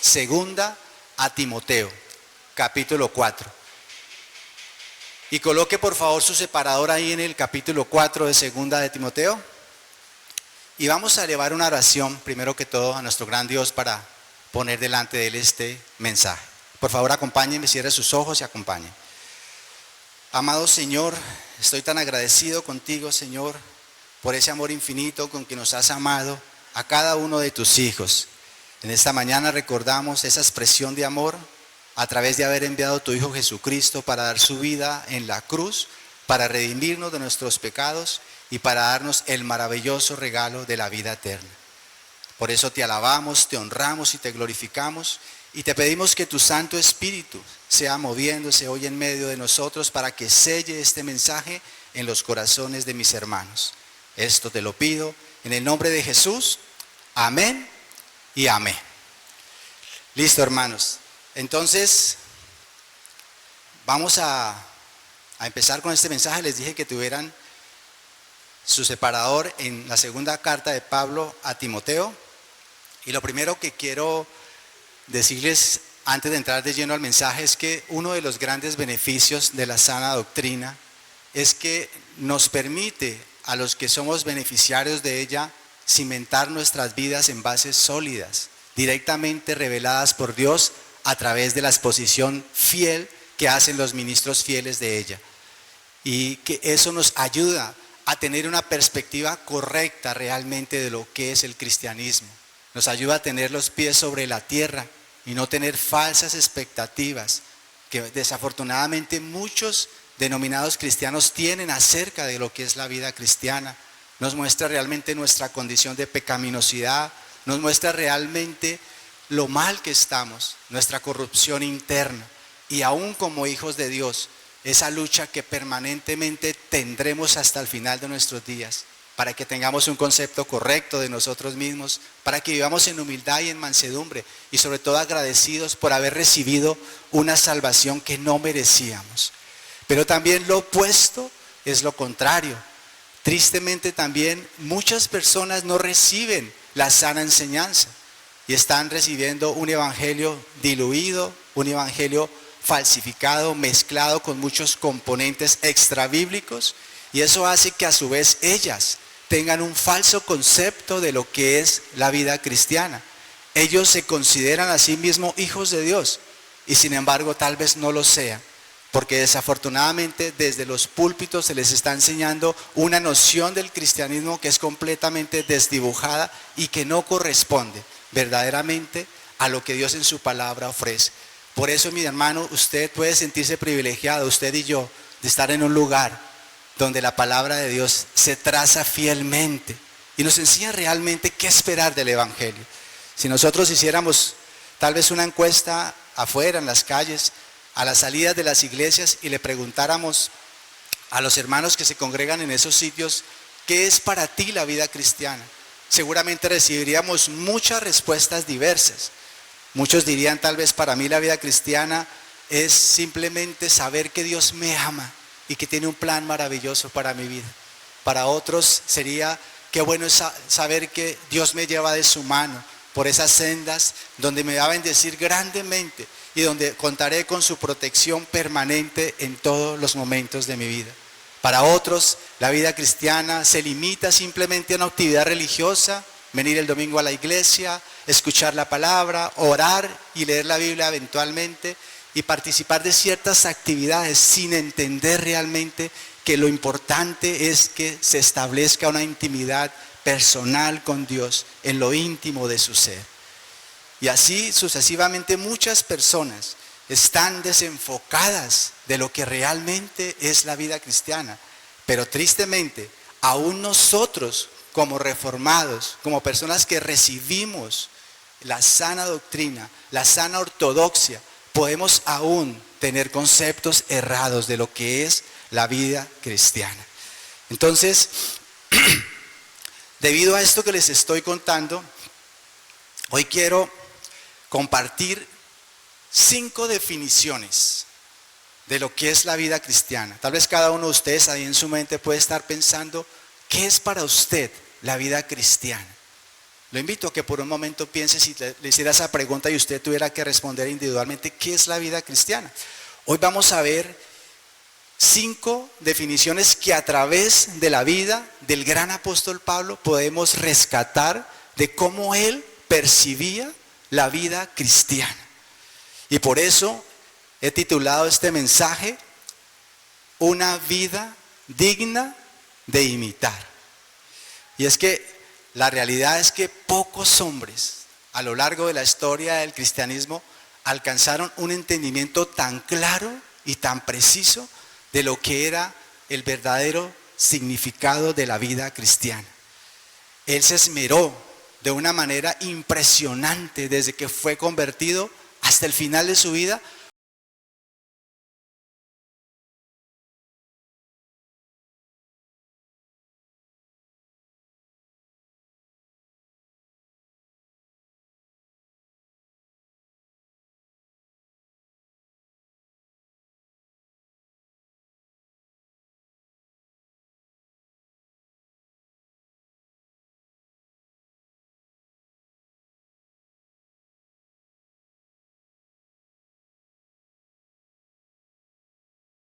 Segunda a Timoteo, capítulo 4. Y coloque por favor su separador ahí en el capítulo 4 de Segunda de Timoteo. Y vamos a elevar una oración, primero que todo, a nuestro gran Dios para poner delante de Él este mensaje. Por favor, acompáñenme, cierre sus ojos y acompáñenme. Amado Señor, estoy tan agradecido contigo, Señor, por ese amor infinito con que nos has amado a cada uno de tus hijos. En esta mañana recordamos esa expresión de amor a través de haber enviado a tu Hijo Jesucristo para dar su vida en la cruz, para redimirnos de nuestros pecados y para darnos el maravilloso regalo de la vida eterna. Por eso te alabamos, te honramos y te glorificamos y te pedimos que tu Santo Espíritu sea moviéndose hoy en medio de nosotros para que selle este mensaje en los corazones de mis hermanos. Esto te lo pido en el nombre de Jesús. Amén y amén. Listo, hermanos. Entonces, vamos a empezar con este mensaje. Les dije que tuvieran su separador en la segunda carta de Pablo a Timoteo. Y lo primero que quiero decirles antes de entrar de lleno al mensaje es que uno de los grandes beneficios de la sana doctrina es que nos permite a los que somos beneficiarios de ella cimentar nuestras vidas en bases sólidas, directamente reveladas por Dios a través de la exposición fiel que hacen los ministros fieles de ella. Y que eso nos ayuda a tener una perspectiva correcta realmente de lo que es el cristianismo. Nos ayuda a tener los pies sobre la tierra y no tener falsas expectativas que desafortunadamente muchos denominados cristianos tienen acerca de lo que es la vida cristiana. Nos muestra realmente nuestra condición de pecaminosidad, nos muestra realmente lo mal que estamos, nuestra corrupción interna y aún como hijos de Dios, esa lucha que permanentemente tendremos hasta el final de nuestros días, para que tengamos un concepto correcto de nosotros mismos, para que vivamos en humildad y en mansedumbre y sobre todo agradecidos por haber recibido una salvación que no merecíamos. Pero también lo opuesto es lo contrario. Tristemente también muchas personas no reciben la sana enseñanza y están recibiendo un evangelio diluido, un evangelio falsificado, mezclado con muchos componentes extrabíblicos, y eso hace que a su vez ellas tengan un falso concepto de lo que es la vida cristiana. Ellos se consideran a sí mismos hijos de Dios y sin embargo tal vez no lo sean, porque desafortunadamente desde los púlpitos se les está enseñando una noción del cristianismo que es completamente desdibujada y que no corresponde verdaderamente a lo que Dios en su palabra ofrece. Por eso, mi hermano, usted puede sentirse privilegiado, usted y yo, de estar en un lugar donde la palabra de Dios se traza fielmente y nos enseña realmente qué esperar del evangelio. Si nosotros hiciéramos tal vez una encuesta afuera, en las calles, a las salidas de las iglesias y le preguntáramos a los hermanos que se congregan en esos sitios, ¿qué es para ti la vida cristiana? Seguramente recibiríamos muchas respuestas diversas. Muchos dirían tal vez para mí la vida cristiana es simplemente saber que Dios me ama y que tiene un plan maravilloso para mi vida. Para otros sería qué bueno es saber que Dios me lleva de su mano por esas sendas donde me va a bendecir grandemente y donde contaré con su protección permanente en todos los momentos de mi vida. Para otros, la vida cristiana se limita simplemente a una actividad religiosa, venir el domingo a la iglesia, escuchar la palabra, orar y leer la Biblia eventualmente y participar de ciertas actividades sin entender realmente que lo importante es que se establezca una intimidad personal con Dios en lo íntimo de su ser. Y así sucesivamente muchas personas están desenfocadas de lo que realmente es la vida cristiana. Pero tristemente, aún nosotros como reformados, como personas que recibimos la sana doctrina, la sana ortodoxia, podemos aún tener conceptos errados de lo que es la vida cristiana. Entonces, debido a esto que les estoy contando, hoy quiero compartir 5 definiciones de lo que es la vida cristiana. Tal vez cada uno de ustedes ahí en su mente puede estar pensando, ¿qué es para usted la vida cristiana? Lo invito a que por un momento piense, si le hiciera esa pregunta y usted tuviera que responder individualmente, ¿qué es la vida cristiana? Hoy vamos a ver 5 definiciones que a través de la vida del gran apóstol Pablo podemos rescatar de cómo él percibía la vida cristiana. Y por eso he titulado este mensaje, Una vida digna de imitar. Y es que la realidad es que pocos hombres a lo largo de la historia del cristianismo alcanzaron un entendimiento tan claro y tan preciso de lo que era el verdadero significado de la vida cristiana. Él se esmeró de una manera impresionante desde que fue convertido hasta el final de su vida.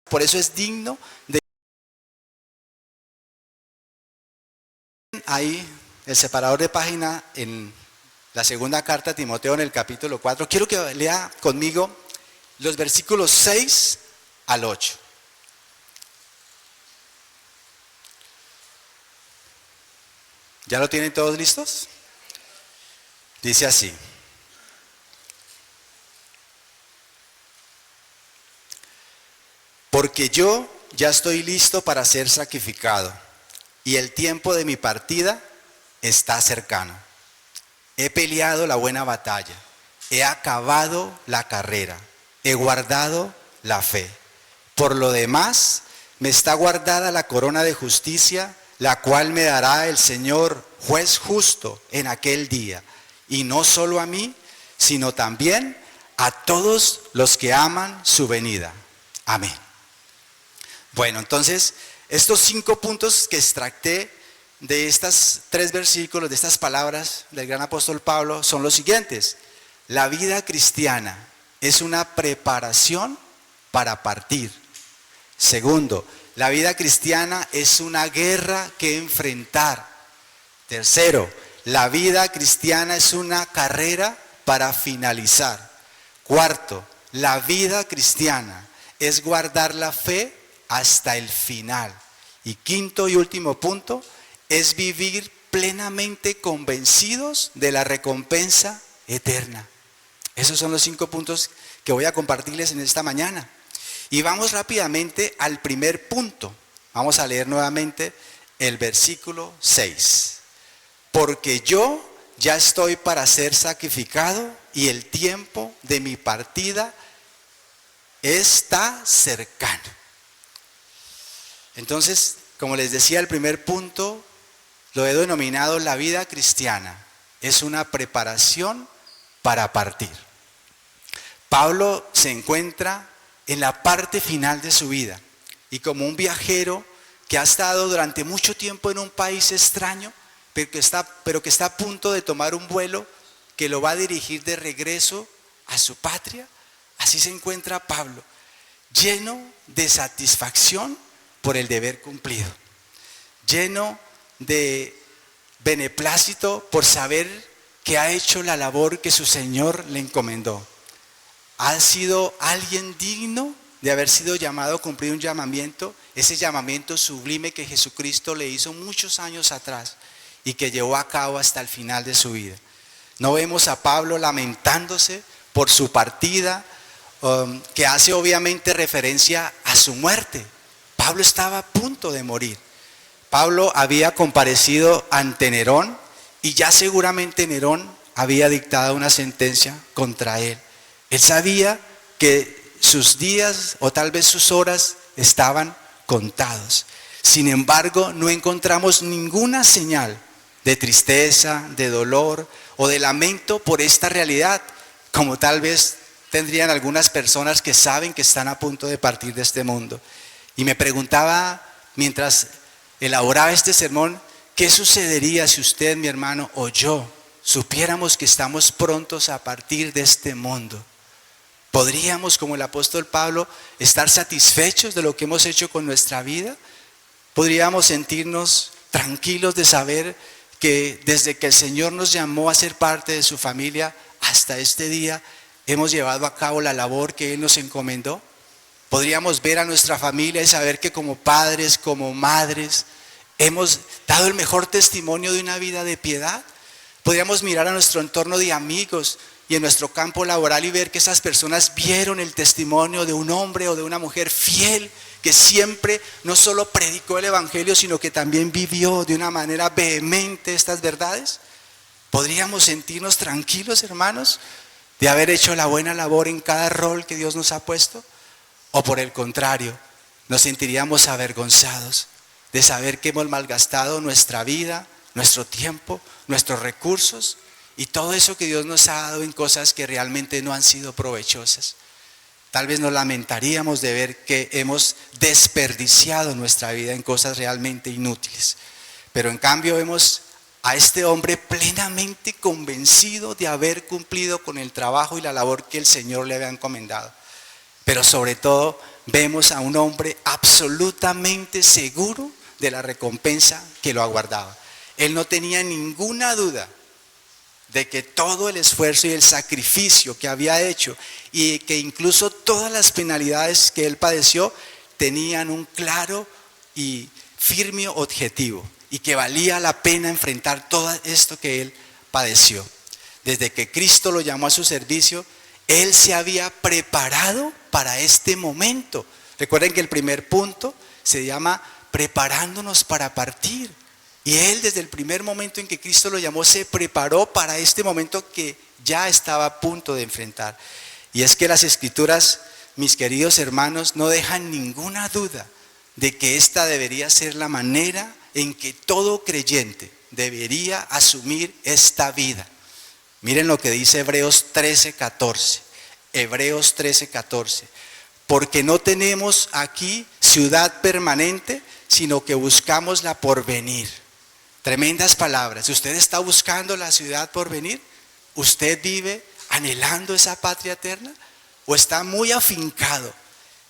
Por eso es digno de... Ahí el separador de página en la segunda carta a Timoteo en el capítulo 4. Quiero que lea conmigo los versículos 6 al 8. ¿Ya lo tienen todos listos? Dice así. Porque yo ya estoy listo para ser sacrificado y el tiempo de mi partida está cercano. He peleado la buena batalla, he acabado la carrera, he guardado la fe. Por lo demás, me está guardada la corona de justicia, la cual me dará el Señor, juez justo, en aquel día. Y no solo a mí, sino también a todos los que aman su venida. Amén. Bueno, entonces, estos 5 puntos que extracté de estos 3 versículos, de estas palabras del gran apóstol Pablo, son los siguientes. La vida cristiana es una preparación para partir. Segundo, la vida cristiana es una guerra que enfrentar. Tercero, la vida cristiana es una carrera para finalizar. Cuarto, la vida cristiana es guardar la fe hasta el final. Y quinto y último punto, es vivir plenamente convencidos de la recompensa eterna. Esos son los 5 puntos que voy a compartirles en esta mañana. Y vamos rápidamente al primer punto. Vamos a leer nuevamente el versículo 6. Porque yo ya estoy para ser sacrificado y el tiempo de mi partida está cercano. Entonces, como les decía, el primer punto lo he denominado la vida cristiana. Es una preparación para partir. Pablo se encuentra en la parte final de su vida y como un viajero que ha estado durante mucho tiempo en un país extraño, pero que está a punto de tomar un vuelo que lo va a dirigir de regreso a su patria, así se encuentra Pablo, lleno de satisfacción por el deber cumplido, lleno de beneplácito por saber que ha hecho la labor que su Señor le encomendó. Ha sido alguien digno de haber sido llamado a cumplir un llamamiento, ese llamamiento sublime que Jesucristo le hizo muchos años atrás y que llevó a cabo hasta el final de su vida. No vemos a Pablo lamentándose por su partida, que hace obviamente referencia a su muerte. Pablo estaba a punto de morir. Pablo había comparecido ante Nerón y ya seguramente Nerón había dictado una sentencia contra él. Él sabía que sus días o tal vez sus horas estaban contados. Sin embargo, no encontramos ninguna señal de tristeza, de dolor o de lamento por esta realidad, como tal vez tendrían algunas personas que saben que están a punto de partir de este mundo. Y me preguntaba, mientras elaboraba este sermón, ¿qué sucedería si usted, mi hermano, o yo supiéramos que estamos prontos a partir de este mundo, ¿podríamos, como el apóstol Pablo, estar satisfechos de lo que hemos hecho con nuestra vida? ¿Podríamos sentirnos tranquilos de saber que desde que el Señor nos llamó a ser parte de su familia hasta este día, hemos llevado a cabo la labor que Él nos encomendó? ¿Podríamos ver a nuestra familia y saber que como padres, como madres, hemos dado el mejor testimonio de una vida de piedad? ¿Podríamos mirar a nuestro entorno de amigos y en nuestro campo laboral y ver que esas personas vieron el testimonio de un hombre o de una mujer fiel que siempre no solo predicó el evangelio, sino que también vivió de una manera vehemente estas verdades? ¿Podríamos sentirnos tranquilos, hermanos, de haber hecho la buena labor en cada rol que Dios nos ha puesto? ¿O por el contrario, nos sentiríamos avergonzados de saber que hemos malgastado nuestra vida, nuestro tiempo, nuestros recursos y todo eso que Dios nos ha dado en cosas que realmente no han sido provechosas? Tal vez nos lamentaríamos de ver que hemos desperdiciado nuestra vida en cosas realmente inútiles. Pero en cambio vemos a este hombre plenamente convencido de haber cumplido con el trabajo y la labor que el Señor le había encomendado. Pero sobre todo vemos a un hombre absolutamente seguro de la recompensa que lo aguardaba. Él no tenía ninguna duda de que todo el esfuerzo y el sacrificio que había hecho y que incluso todas las penalidades que él padeció tenían un claro y firme objetivo y que valía la pena enfrentar todo esto que él padeció. Desde que Cristo lo llamó a su servicio, él se había preparado para este momento. Recuerden que el primer punto se llama preparándonos para partir. Y él desde el primer momento en que Cristo lo llamó se preparó para este momento que ya estaba a punto de enfrentar. Y es que las Escrituras, mis queridos hermanos, no dejan ninguna duda de que esta debería ser la manera en que todo creyente debería asumir esta vida. Miren lo que dice Hebreos 13:14. Hebreos 13:14. Porque no tenemos aquí ciudad permanente, sino que buscamos la porvenir. Tremendas palabras. ¿Usted está buscando la ciudad por venir? ¿Usted vive anhelando esa patria eterna? ¿O está muy afincado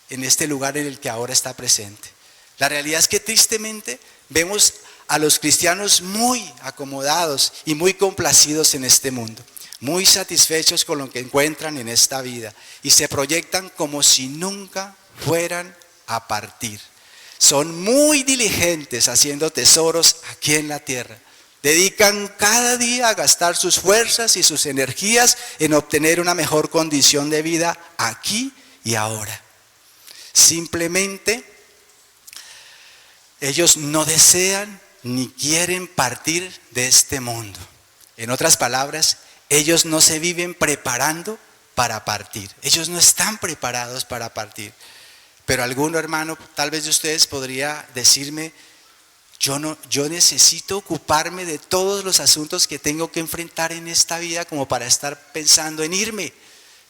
en este lugar en el que ahora está presente? La realidad es que tristemente vemos a los cristianos muy acomodados y muy complacidos en este mundo, muy satisfechos con lo que encuentran en esta vida y se proyectan como si nunca fueran a partir. Son muy diligentes haciendo tesoros aquí en la tierra. Dedican cada día a gastar sus fuerzas y sus energías en obtener una mejor condición de vida aquí y ahora. Simplemente ellos no desean ni quieren partir de este mundo. En otras palabras, ellos no se viven preparando para partir. Ellos no están preparados para partir. Pero alguno, hermano, tal vez de ustedes podría decirme, yo necesito ocuparme de todos los asuntos que tengo que enfrentar en esta vida como para estar pensando en irme.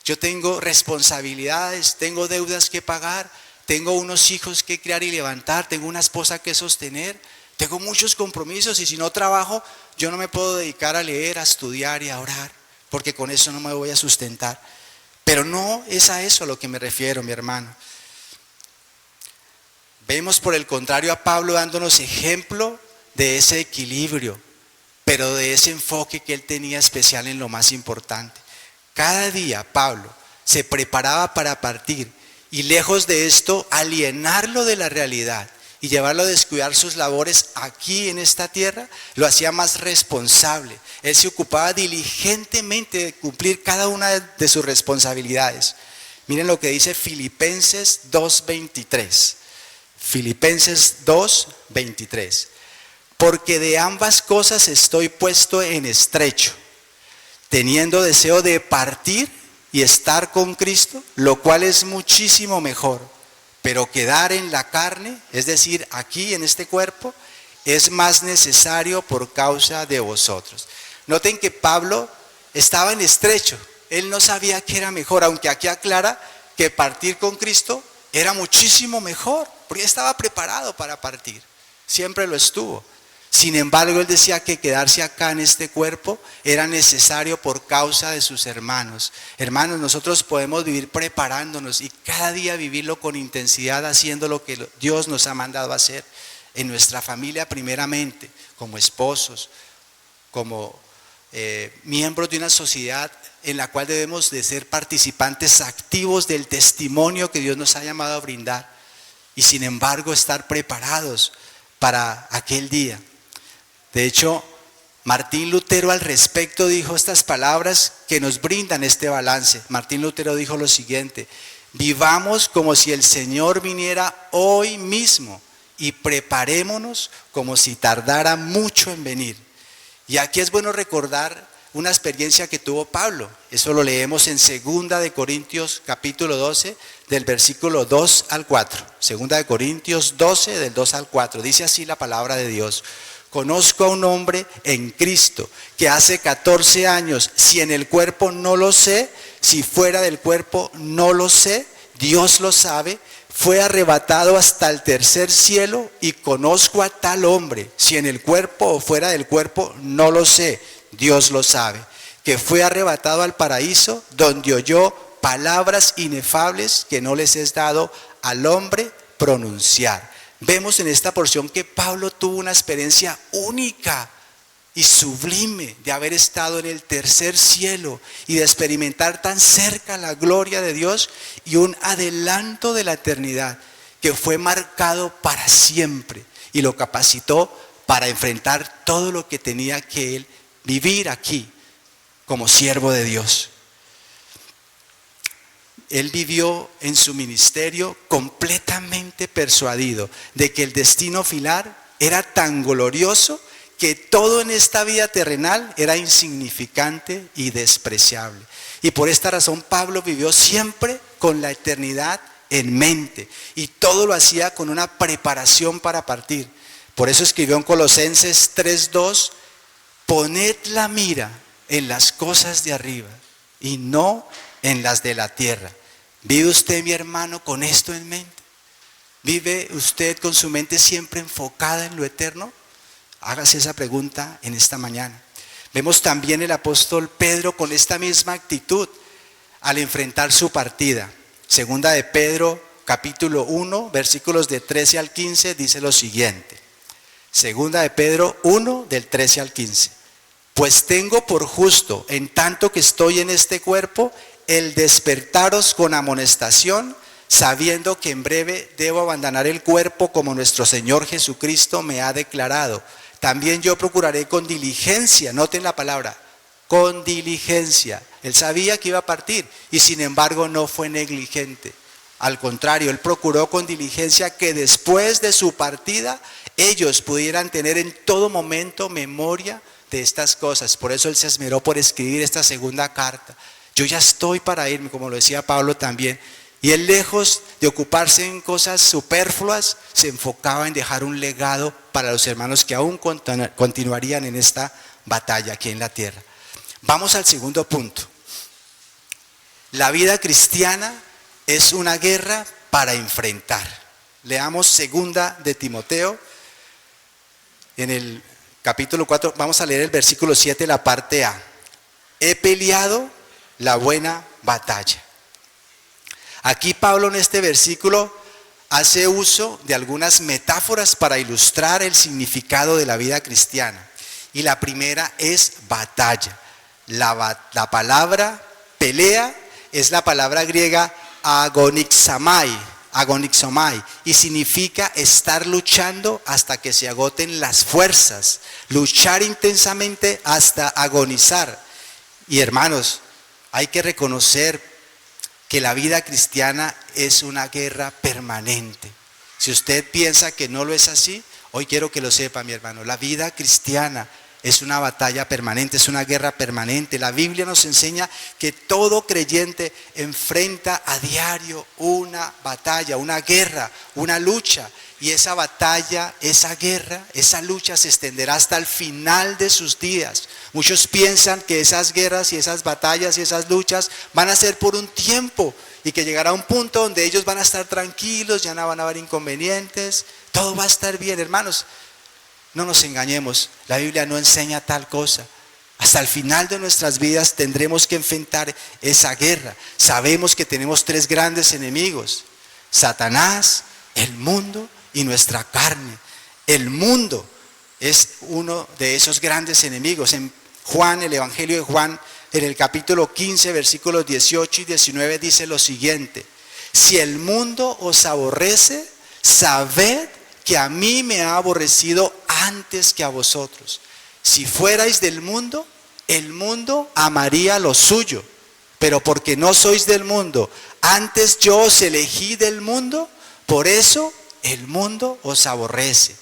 Yo tengo responsabilidades, tengo deudas que pagar, tengo unos hijos que criar y levantar, tengo una esposa que sostener, tengo muchos compromisos y si no trabajo, yo no me puedo dedicar a leer, a estudiar y a orar, porque con eso no me voy a sustentar. Pero no es a eso a lo que me refiero, mi hermano. Vemos por el contrario a Pablo dándonos ejemplo de ese equilibrio, pero de ese enfoque que él tenía especial en lo más importante. Cada día Pablo se preparaba para partir y lejos de esto alienarlo de la realidad y llevarlo a descuidar sus labores aquí en esta tierra, lo hacía más responsable. Él se ocupaba diligentemente de cumplir cada una de sus responsabilidades. Miren lo que dice Filipenses 2:23. Filipenses 2:23. Porque de ambas cosas estoy puesto en estrecho, teniendo deseo de partir y estar con Cristo, lo cual es muchísimo mejor, pero quedar en la carne, es decir, aquí en este cuerpo, es más necesario por causa de vosotros. Noten que Pablo estaba en estrecho, él no sabía qué era mejor, aunque aquí aclara que partir con Cristo era muchísimo mejor, porque estaba preparado para partir, siempre lo estuvo. Sin embargo, él decía que quedarse acá en este cuerpo era necesario por causa de sus hermanos. Hermanos, nosotros podemos vivir preparándonos y cada día vivirlo con intensidad, haciendo lo que Dios nos ha mandado a hacer en nuestra familia primeramente, como esposos, como miembros de una sociedad en la cual debemos de ser participantes activos del testimonio que Dios nos ha llamado a brindar y sin embargo estar preparados para aquel día. De hecho, Martín Lutero al respecto dijo estas palabras que nos brindan este balance. Martín Lutero dijo lo siguiente: vivamos como si el Señor viniera hoy mismo y preparémonos como si tardara mucho en venir. Y aquí es bueno recordar una experiencia que tuvo Pablo. Eso lo leemos en 2 de Corintios capítulo 12, del versículo 2 al 4. 2 de Corintios 12, del 2 al 4. Dice así la palabra de Dios: conozco a un hombre en Cristo que hace 14 años, si en el cuerpo no lo sé, si fuera del cuerpo no lo sé, Dios lo sabe, fue arrebatado hasta el tercer cielo, y conozco a tal hombre, si en el cuerpo o fuera del cuerpo no lo sé, Dios lo sabe, que fue arrebatado al paraíso, donde oyó palabras inefables que no les es dado al hombre pronunciar. Vemos en esta porción que Pablo tuvo una experiencia única y sublime de haber estado en el tercer cielo y de experimentar tan cerca la gloria de Dios y un adelanto de la eternidad que fue marcado para siempre y lo capacitó para enfrentar todo lo que tenía que él vivir aquí como siervo de Dios. Él vivió en su ministerio completamente persuadido de que el destino final era tan glorioso que todo en esta vida terrenal era insignificante y despreciable. Y por esta razón Pablo vivió siempre con la eternidad en mente y todo lo hacía con una preparación para partir. Por eso escribió en Colosenses 3:2: poned la mira en las cosas de arriba y no en las de la tierra. ¿Vive usted, mi hermano, con esto en mente? ¿Vive usted con su mente siempre enfocada en lo eterno? Hágase esa pregunta en esta mañana. Vemos también el apóstol Pedro con esta misma actitud al enfrentar su partida. 2 de Pedro capítulo 1, versículos de 13 al 15, dice lo siguiente. 2 de Pedro 1, del 13 al 15. Pues tengo por justo, en tanto que estoy en este cuerpo, el despertaros con amonestación, sabiendo que en breve debo abandonar el cuerpo como nuestro Señor Jesucristo me ha declarado. También yo procuraré con diligencia, noten la palabra, con diligencia. Él sabía que iba a partir y sin embargo no fue negligente. Al contrario, él procuró con diligencia que después de su partida ellos pudieran tener en todo momento memoria de estas cosas. Por eso él se esmeró por escribir esta segunda carta. Yo ya estoy para irme, como lo decía Pablo también. Y él, lejos de ocuparse en cosas superfluas, se enfocaba en dejar un legado para los hermanos que aún continuarían en esta batalla aquí en la tierra. Vamos al segundo punto. La vida cristiana es una guerra para enfrentar. Leamos 2 de Timoteo, en el capítulo 4, vamos a leer el versículo 7, la parte A. He peleado la buena batalla. Aquí Pablo en este versículo hace uso de algunas metáforas para ilustrar el significado de la vida cristiana. Y la primera es batalla. La palabra pelea es la palabra griega agonixomai, y significa estar luchando hasta que se agoten las fuerzas, luchar intensamente hasta agonizar. Y hermanos, hay que reconocer que la vida cristiana es una guerra permanente. Si usted piensa que no lo es así, hoy quiero que lo sepa, mi hermano. La vida cristiana es una batalla permanente, es una guerra permanente. La Biblia nos enseña que todo creyente enfrenta a diario una batalla, una guerra, una lucha. Y esa batalla, esa guerra, esa lucha se extenderá hasta el final de sus días. Muchos piensan que esas guerras y esas batallas y esas luchas van a ser por un tiempo y que llegará un punto donde ellos van a estar tranquilos, ya no van a haber inconvenientes, todo va a estar bien, hermanos. No nos engañemos, la Biblia no enseña tal cosa. Hasta el final de nuestras vidas tendremos que enfrentar esa guerra. Sabemos que tenemos 3 grandes enemigos: Satanás, el mundo y nuestra carne. El mundo es uno de esos grandes enemigos. En Juan, el Evangelio de Juan, en el capítulo 15, versículos 18 y 19 dice lo siguiente: si el mundo os aborrece, sabed que a mí me ha aborrecido antes que a vosotros. Si fuerais del mundo, el mundo amaría lo suyo, pero porque no sois del mundo, antes yo os elegí del mundo, por eso el mundo os aborrece.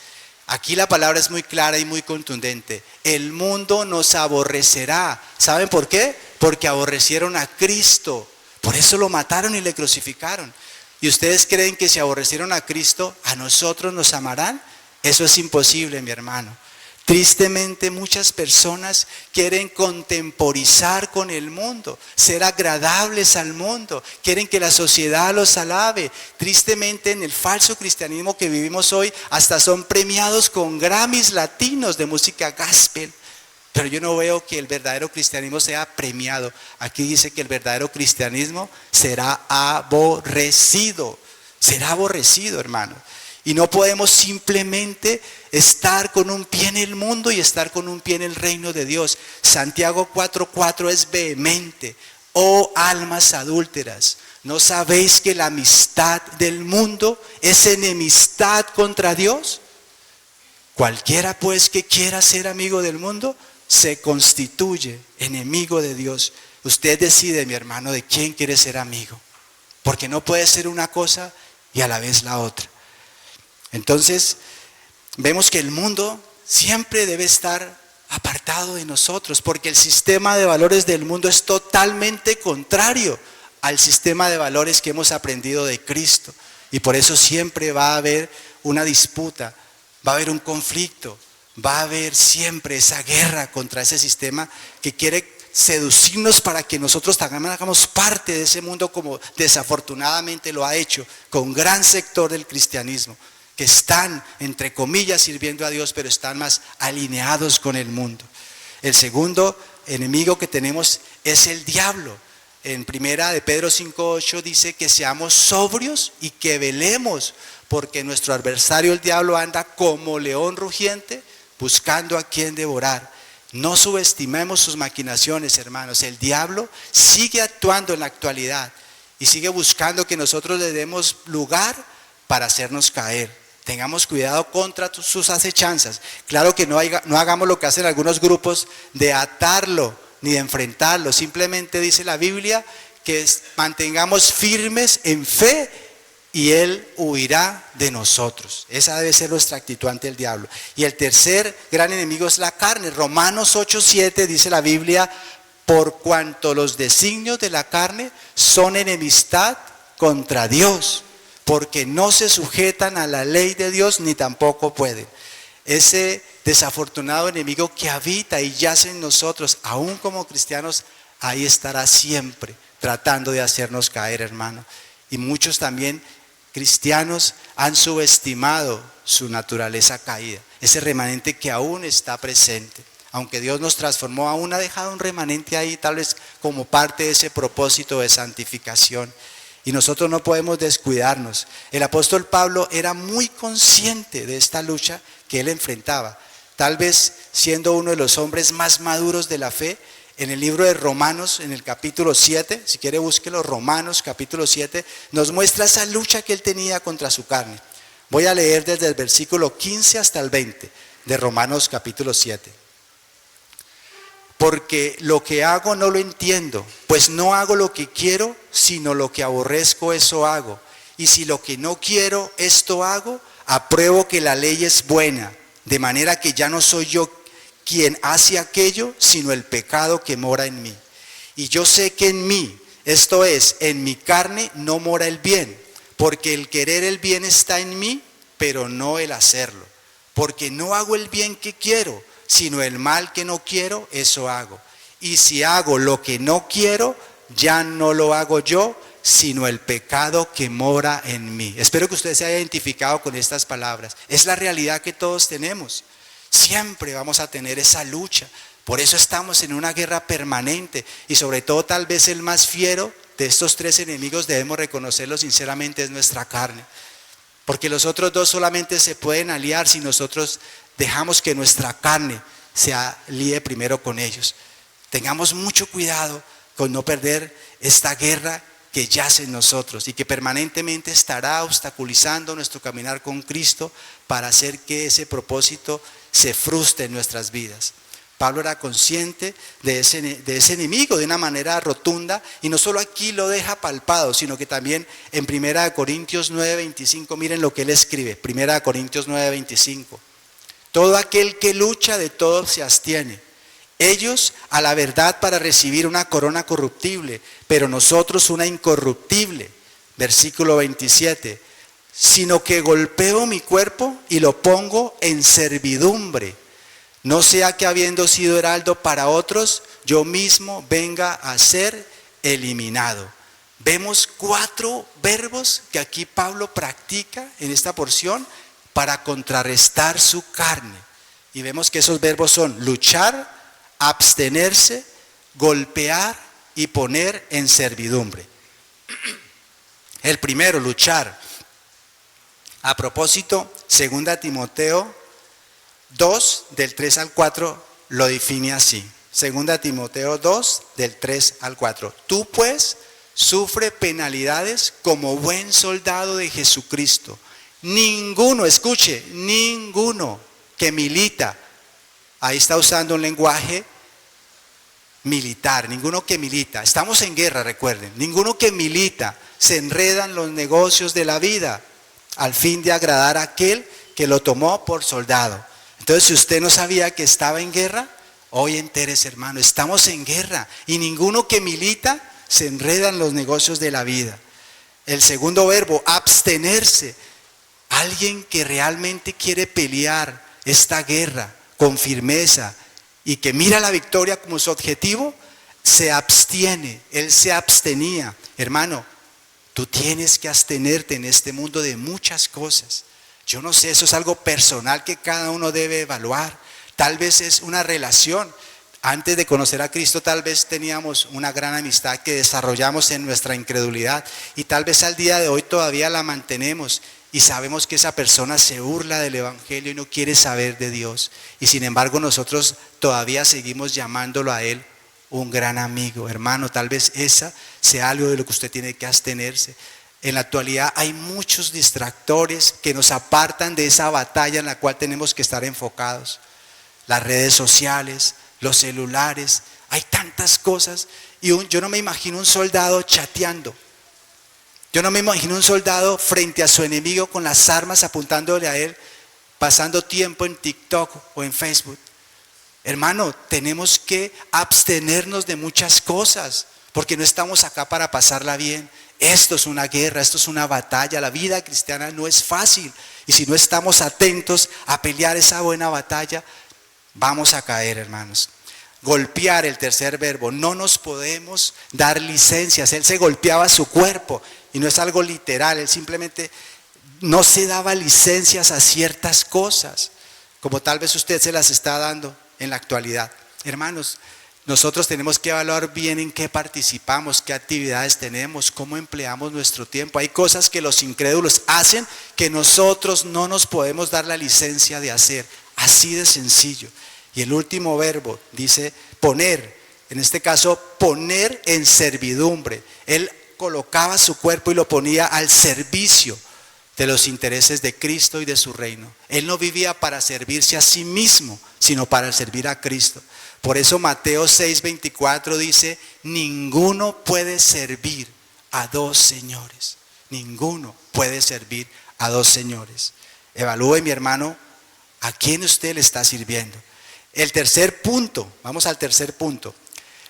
Aquí la palabra es muy clara y muy contundente. El mundo nos aborrecerá. ¿Saben por qué? Porque aborrecieron a Cristo. Por eso lo mataron y le crucificaron. ¿Y ustedes creen que si aborrecieron a Cristo, a nosotros nos amarán? Eso es imposible, mi hermano. Tristemente muchas personas quieren contemporizar con el mundo, ser agradables al mundo, quieren que la sociedad los alabe. Tristemente en el falso cristianismo que vivimos hoy hasta son premiados con Grammys latinos de música gospel. Pero yo no veo que el verdadero cristianismo sea premiado. Aquí dice que el verdadero cristianismo será aborrecido. Será aborrecido, hermano. Y no podemos simplemente estar con un pie en el mundo y estar con un pie en el reino de Dios. Santiago 4:4 es vehemente: oh almas adúlteras, ¿no sabéis que la amistad del mundo es enemistad contra Dios? Cualquiera pues que quiera ser amigo del mundo se constituye enemigo de Dios. Usted decide, mi hermano, de quién quiere ser amigo, porque no puede ser una cosa y a la vez la otra. Entonces vemos que el mundo siempre debe estar apartado de nosotros, porque el sistema de valores del mundo es totalmente contrario al sistema de valores que hemos aprendido de Cristo, y por eso siempre va a haber una disputa, va a haber un conflicto, va a haber siempre esa guerra contra ese sistema que quiere seducirnos para que nosotros también hagamos parte de ese mundo, como desafortunadamente lo ha hecho con un gran sector del cristianismo, que están, entre comillas, sirviendo a Dios, pero están más alineados con el mundo. El segundo enemigo que tenemos es el diablo. En primera de Pedro 5:8 dice que seamos sobrios y que velemos, porque nuestro adversario el diablo anda como león rugiente buscando a quien devorar. No subestimemos sus maquinaciones, hermanos. El diablo sigue actuando en la actualidad y sigue buscando que nosotros le demos lugar para hacernos caer. Tengamos cuidado contra sus acechanzas. Claro que no hagamos lo que hacen algunos grupos de atarlo ni de enfrentarlo. Simplemente dice la Biblia que mantengamos firmes en fe y Él huirá de nosotros. Esa debe ser nuestra actitud ante el diablo. Y el tercer gran enemigo es la carne. Romanos 8:7 dice la Biblia: por cuanto los designios de la carne son enemistad contra Dios, porque no se sujetan a la ley de Dios ni tampoco pueden. Ese desafortunado enemigo que habita y yace en nosotros, aún como cristianos, ahí estará siempre tratando de hacernos caer, hermano. Y muchos también cristianos han subestimado su naturaleza caída, ese remanente que aún está presente. Aunque Dios nos transformó, aún ha dejado un remanente ahí, tal vez como parte de ese propósito de santificación. Y nosotros no podemos descuidarnos. El apóstol Pablo era muy consciente de esta lucha que él enfrentaba. Tal vez siendo uno de los hombres más maduros de la fe, en el libro de Romanos, en el capítulo 7, si quiere búsquelo, Romanos capítulo 7, nos muestra esa lucha que él tenía contra su carne. Voy a leer desde el versículo 15 hasta el 20 de Romanos capítulo 7. Porque lo que hago no lo entiendo, pues no hago lo que quiero, sino lo que aborrezco, eso hago. Y si lo que no quiero, esto hago, apruebo que la ley es buena, de manera que ya no soy yo quien hace aquello, sino el pecado que mora en mí. Y yo sé que en mí, esto es, en mi carne, no mora el bien, porque el querer el bien está en mí, pero no el hacerlo. Porque no hago el bien que quiero, sino el mal que no quiero, eso hago. Y si hago lo que no quiero, ya no lo hago yo, sino el pecado que mora en mí. Espero que usted se haya identificado con estas palabras. Es la realidad que todos tenemos. Siempre vamos a tener esa lucha. Por eso estamos en una guerra permanente. Y sobre todo tal vez el más fiero de estos tres enemigos, debemos reconocerlo sinceramente, es nuestra carne. Porque los otros dos solamente se pueden aliar si nosotros dejamos que nuestra carne se alíe primero con ellos. Tengamos mucho cuidado con no perder esta guerra que yace en nosotros y que permanentemente estará obstaculizando nuestro caminar con Cristo para hacer que ese propósito se frustre en nuestras vidas. Pablo era consciente de ese enemigo de una manera rotunda, y no solo aquí lo deja palpado, sino que también en 1 Corintios 9:25, miren lo que él escribe, 1 Corintios 9:25. Todo aquel que lucha de todo se abstiene. Ellos a la verdad para recibir una corona corruptible, pero nosotros una incorruptible. Versículo 27. Sino que golpeo mi cuerpo y lo pongo en servidumbre. No sea que habiendo sido heraldo para otros, yo mismo venga a ser eliminado. Vemos 4 verbos que aquí Pablo practica en esta porción para contrarrestar su carne. Y vemos que esos verbos son luchar, abstenerse, golpear y poner en servidumbre. El primero, luchar. A propósito, 2 Timoteo 2, del 3 al 4, lo define así. 2 Timoteo 2, del 3 al 4. Tú pues sufre penalidades como buen soldado de Jesucristo. Ninguno, escuche, ninguno que milita, ahí está usando un lenguaje militar, ninguno que milita, estamos en guerra, recuerden, ninguno que milita se enreda en los negocios de la vida al fin de agradar a aquel que lo tomó por soldado. Entonces, si usted no sabía que estaba en guerra, hoy entérese, hermano, estamos en guerra y ninguno que milita se enreda en los negocios de la vida. El segundo verbo, abstenerse. Alguien que realmente quiere pelear esta guerra con firmeza y que mira la victoria como su objetivo, se abstiene. Él se abstenía. Hermano, tú tienes que abstenerte en este mundo de muchas cosas. Yo no sé, eso es algo personal que cada uno debe evaluar. Tal vez es una relación. Antes de conocer a Cristo, tal vez teníamos una gran amistad que desarrollamos en nuestra incredulidad. Y tal vez al día de hoy todavía la mantenemos. Y sabemos que esa persona se burla del Evangelio y no quiere saber de Dios. Y sin embargo nosotros todavía seguimos llamándolo a Él un gran amigo. Hermano, tal vez esa sea algo de lo que usted tiene que abstenerse. En la actualidad hay muchos distractores que nos apartan de esa batalla en la cual tenemos que estar enfocados. Las redes sociales, los celulares, hay tantas cosas. Y yo no me imagino un soldado chateando. Yo no me imagino un soldado frente a su enemigo con las armas apuntándole a él, pasando tiempo en TikTok o en Facebook. Hermano, tenemos que abstenernos de muchas cosas, porque no estamos acá para pasarla bien. Esto es una guerra, esto es una batalla. La vida cristiana no es fácil. Y si no estamos atentos a pelear esa buena batalla, vamos a caer, hermanos. Golpear, el tercer verbo. No nos podemos dar licencias. Él se golpeaba su cuerpo. Y no es algo literal. Él simplemente no se daba licencias a ciertas cosas, como tal vez usted se las está dando en la actualidad. Hermanos, nosotros tenemos que evaluar bien en qué participamos, qué actividades tenemos, cómo empleamos nuestro tiempo. Hay cosas que los incrédulos hacen que nosotros no nos podemos dar la licencia de hacer. Así de sencillo. Y el último verbo dice poner. En este caso, poner en servidumbre. Él colocaba su cuerpo y lo ponía al servicio de los intereses de Cristo y de su reino. Él no vivía para servirse a sí mismo, sino para servir a Cristo. Por eso Mateo 6:24 dice, ninguno puede servir a dos señores. Ninguno puede servir a dos señores. Evalúe, mi hermano, a quién usted le está sirviendo. El tercer punto, vamos al tercer punto.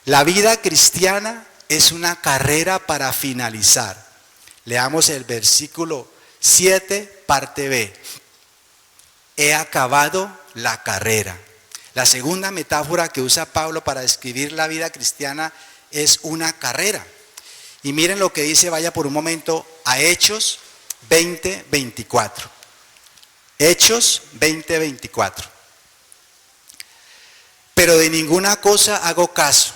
La vida cristiana es una carrera para finalizar. Leamos el versículo 7, parte B. He acabado la carrera. La segunda metáfora que usa Pablo para describir la vida cristiana es una carrera. Y miren lo que dice, vaya por un momento a Hechos 20:24. Hechos 20:24. Pero de ninguna cosa hago caso,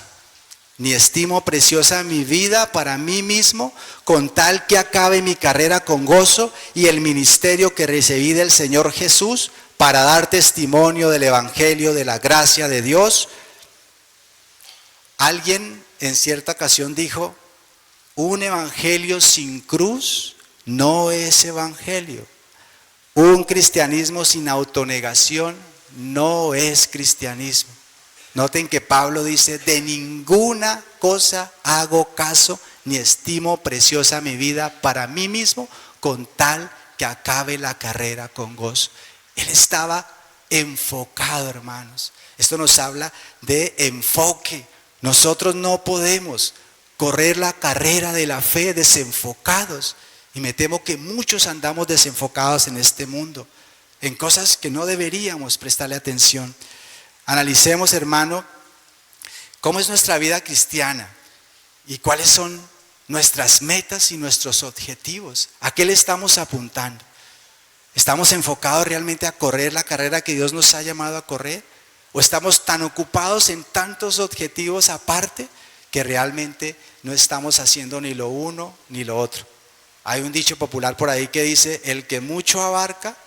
ni estimo preciosa mi vida para mí mismo, con tal que acabe mi carrera con gozo y el ministerio que recibí del Señor Jesús para dar testimonio del Evangelio de la gracia de Dios. Alguien en cierta ocasión dijo, un evangelio sin cruz no es evangelio. Un cristianismo sin autonegación no es cristianismo. Noten que Pablo dice, de ninguna cosa hago caso, ni estimo preciosa mi vida para mí mismo, con tal que acabe la carrera con gozo. Él estaba enfocado, hermanos. Esto nos habla de enfoque. Nosotros no podemos correr la carrera de la fe desenfocados. Y me temo que muchos andamos desenfocados en este mundo, en cosas que no deberíamos prestarle atención. Analicemos, hermano, cómo es nuestra vida cristiana y cuáles son nuestras metas y nuestros objetivos. ¿A qué le estamos apuntando? ¿Estamos enfocados realmente a correr la carrera que Dios nos ha llamado a correr? ¿O estamos tan ocupados en tantos objetivos aparte que realmente no estamos haciendo ni lo uno ni lo otro? Hay un dicho popular por ahí que dice, el que mucho abarca,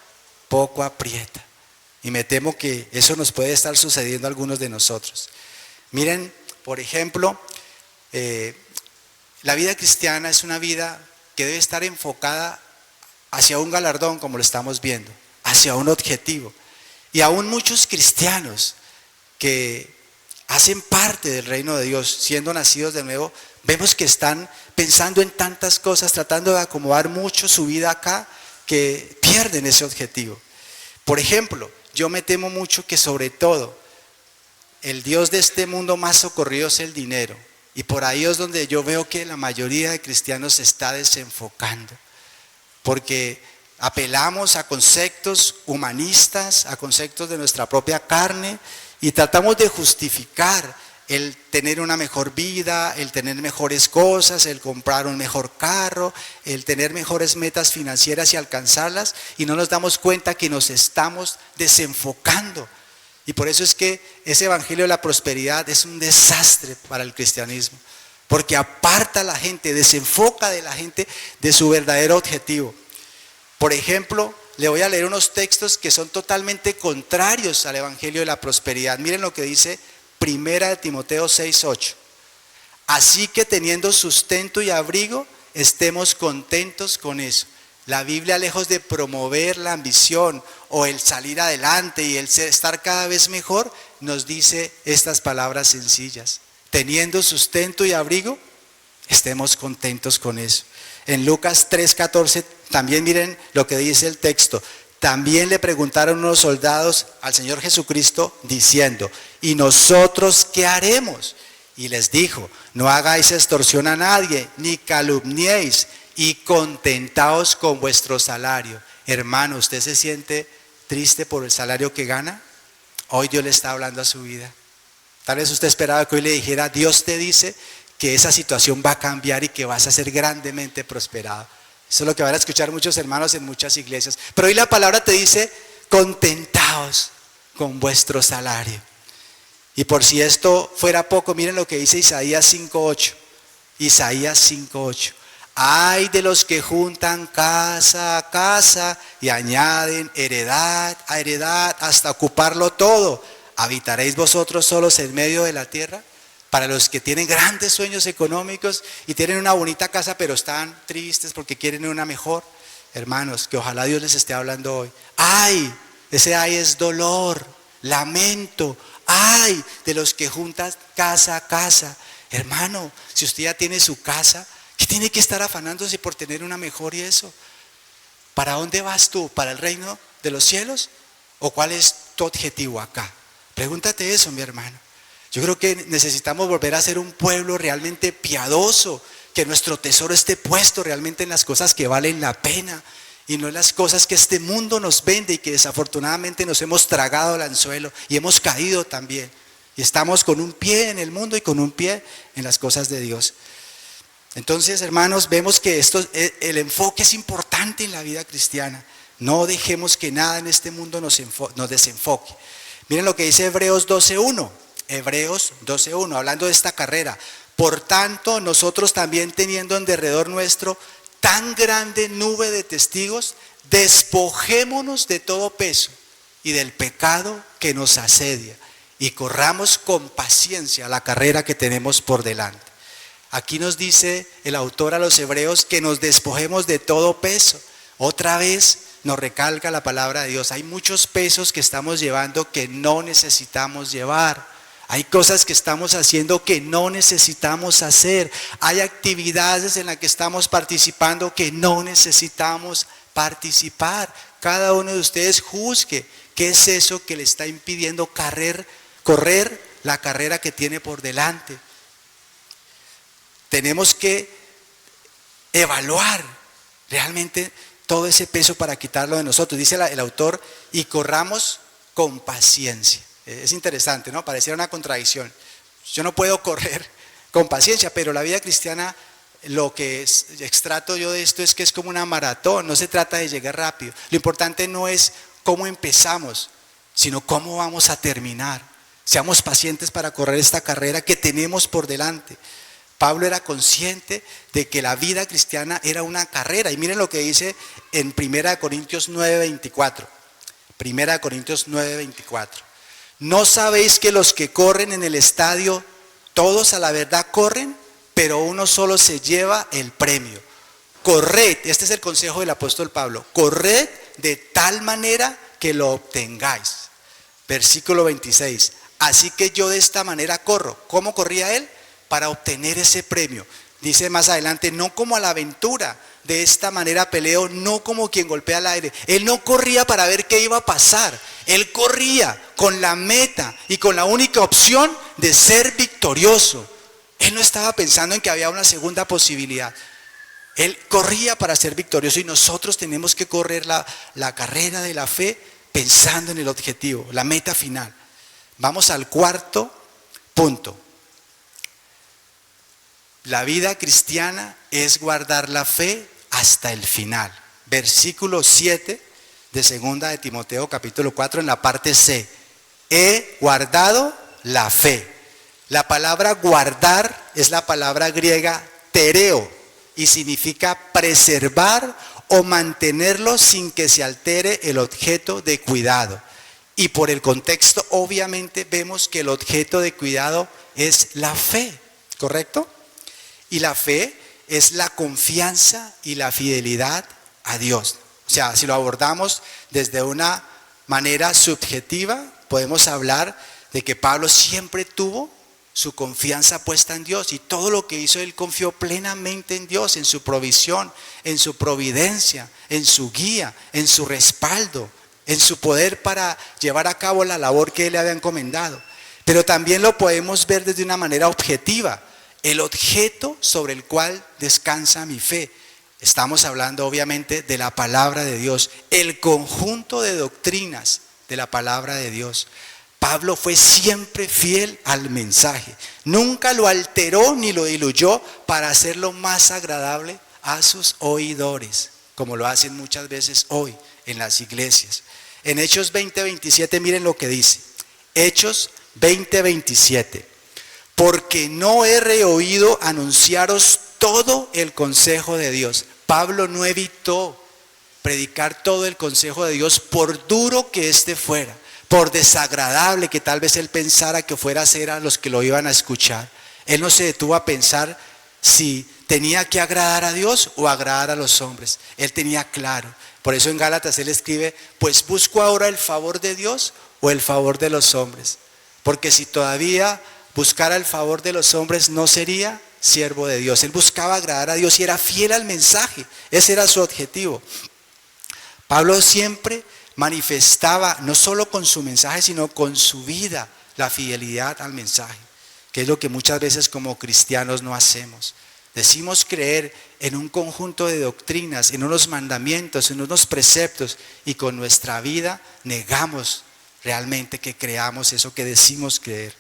poco aprieta. Y me temo que eso nos puede estar sucediendo a algunos de nosotros. Miren, por ejemplo, la vida cristiana es una vida que debe estar enfocada hacia un galardón, como lo estamos viendo, hacia un objetivo. Y aún muchos cristianos que hacen parte del reino de Dios, siendo nacidos de nuevo, vemos que están pensando en tantas cosas, tratando de acomodar mucho su vida acá, que pierden ese objetivo. Por ejemplo, yo me temo mucho que sobre todo el Dios de este mundo más socorrido es el dinero. Y por ahí es donde yo veo que la mayoría de cristianos se está desenfocando. Porque apelamos a conceptos humanistas, a conceptos de nuestra propia carne y tratamos de justificar el tener una mejor vida, el tener mejores cosas, el comprar un mejor carro, el tener mejores metas financieras y alcanzarlas, y no nos damos cuenta que nos estamos desenfocando. Y por eso es que ese evangelio de la prosperidad es un desastre para el cristianismo, porque aparta a la gente, desenfoca de la gente de su verdadero objetivo. Por ejemplo, le voy a leer unos textos que son totalmente contrarios al evangelio de la prosperidad. Miren lo que dice Primera de Timoteo 6:8. Así que teniendo sustento y abrigo, estemos contentos con eso. La Biblia, lejos de promover la ambición o el salir adelante y el estar cada vez mejor, nos dice estas palabras sencillas. Teniendo sustento y abrigo, estemos contentos con eso. En Lucas 3:14 también miren lo que dice el texto. También le preguntaron unos soldados al Señor Jesucristo diciendo, ¿y nosotros qué haremos? Y les dijo, no hagáis extorsión a nadie, ni calumniéis, y contentaos con vuestro salario. Hermano, ¿usted se siente triste por el salario que gana? Hoy Dios le está hablando a su vida. Tal vez usted esperaba que hoy le dijera, Dios te dice que esa situación va a cambiar y que vas a ser grandemente prosperado. Eso es lo que van a escuchar muchos hermanos en muchas iglesias. Pero hoy la palabra te dice, contentaos con vuestro salario. Y por si esto fuera poco, miren lo que dice Isaías 5:8. Isaías 5:8. Ay de los que juntan casa a casa y añaden heredad a heredad hasta ocuparlo todo. ¿Habitaréis vosotros solos en medio de la tierra? Para los que tienen grandes sueños económicos y tienen una bonita casa pero están tristes porque quieren una mejor. Hermanos, que ojalá Dios les esté hablando hoy. Ay, ese ay es dolor, lamento. Ay de los que juntan casa a casa. Hermano, si usted ya tiene su casa, ¿qué tiene que estar afanándose por tener una mejor y eso? ¿Para dónde vas tú? ¿Para el reino de los cielos? ¿O cuál es tu objetivo acá? Pregúntate eso, mi hermano. Yo creo que necesitamos volver a ser un pueblo realmente piadoso, que nuestro tesoro esté puesto realmente en las cosas que valen la pena y no en las cosas que este mundo nos vende y que desafortunadamente nos hemos tragado al anzuelo y hemos caído también. Y estamos con un pie en el mundo y con un pie en las cosas de Dios. Entonces, hermanos, vemos que el enfoque es importante en la vida cristiana. No dejemos que nada en este mundo nos desenfoque. Miren lo que dice Hebreos 12:1. Hebreos 12:1, hablando de esta carrera. Por tanto, nosotros también teniendo en derredor nuestro tan grande nube de testigos, despojémonos de todo peso y del pecado que nos asedia y corramos con paciencia la carrera que tenemos por delante. Aquí nos dice el autor a los hebreos que nos despojemos de todo peso. Otra vez nos recalca la palabra de Dios. Hay muchos pesos que estamos llevando que no necesitamos llevar. Hay cosas que estamos haciendo que no necesitamos hacer. Hay actividades en las que estamos participando que no necesitamos participar. Cada uno de ustedes juzgue qué es eso que le está impidiendo correr la carrera que tiene por delante. Tenemos que evaluar realmente todo ese peso para quitarlo de nosotros. Dice el autor, y corramos con paciencia. Es interesante, ¿no? Pareciera una contradicción. Yo no puedo correr con paciencia, pero la vida cristiana, lo que extrato yo de esto es que es como una maratón. No se trata de llegar rápido. Lo importante no es cómo empezamos, sino cómo vamos a terminar. Seamos pacientes para correr esta carrera que tenemos por delante. Pablo era consciente de que la vida cristiana era una carrera. Y miren lo que dice en 1 Corintios 9:24. 1 Corintios 9:24. ¿No sabéis que los que corren en el estadio, todos a la verdad corren, pero uno solo se lleva el premio? Corred, este es el consejo del apóstol Pablo, corred de tal manera que lo obtengáis. Versículo 26. Así que yo de esta manera corro. ¿Cómo corría él? Para obtener ese premio. Dice más adelante, no como a la aventura, de esta manera peleo, no como quien golpea al aire. Él no corría para ver qué iba a pasar. Él corría con la meta y con la única opción de ser victorioso. Él no estaba pensando en que había una segunda posibilidad. Él corría para ser victorioso y nosotros tenemos que correr la carrera de la fe pensando en el objetivo, la meta final. Vamos al cuarto punto. La vida cristiana es guardar la fe hasta el final. Versículo 7 de 2 de Timoteo capítulo 4 en la parte C. He guardado la fe. La palabra guardar es la palabra griega tereo y significa preservar o mantenerlo sin que se altere el objeto de cuidado. Y por el contexto obviamente vemos que el objeto de cuidado es la fe, ¿correcto? Y la fe es la confianza y la fidelidad a Dios. O sea, si lo abordamos desde una manera subjetiva, podemos hablar de que Pablo siempre tuvo su confianza puesta en Dios y todo lo que hizo él confió plenamente en Dios, en su provisión, en su providencia, en su guía, en su respaldo, en su poder para llevar a cabo la labor que él le había encomendado. Pero también lo podemos ver desde una manera objetiva. El objeto sobre el cual descansa mi fe. Estamos hablando obviamente de la palabra de Dios, el conjunto de doctrinas de la palabra de Dios. Pablo fue siempre fiel al mensaje. Nunca lo alteró ni lo diluyó para hacerlo más agradable a sus oidores, como lo hacen muchas veces hoy en las iglesias. En Hechos 20:27 miren lo que dice. Hechos 20:27. Porque no he reoído anunciaros todo el consejo de Dios. Pablo no evitó predicar todo el consejo de Dios por duro que éste fuera, por desagradable que tal vez él pensara que fuera a ser a los que lo iban a escuchar. Él no se detuvo a pensar si tenía que agradar a Dios o agradar a los hombres. Él tenía claro. Por eso en Gálatas él escribe, pues busco ahora el favor de Dios o el favor de los hombres. Porque si todavía buscara el favor de los hombres no sería siervo de Dios. Él buscaba agradar a Dios y era fiel al mensaje. Ese era su objetivo. Pablo siempre manifestaba, no solo con su mensaje, sino con su vida, la fidelidad al mensaje, que es lo que muchas veces como cristianos no hacemos. Decimos creer en un conjunto de doctrinas, en unos mandamientos, en unos preceptos, y con nuestra vida negamos realmente que creamos eso que decimos creer.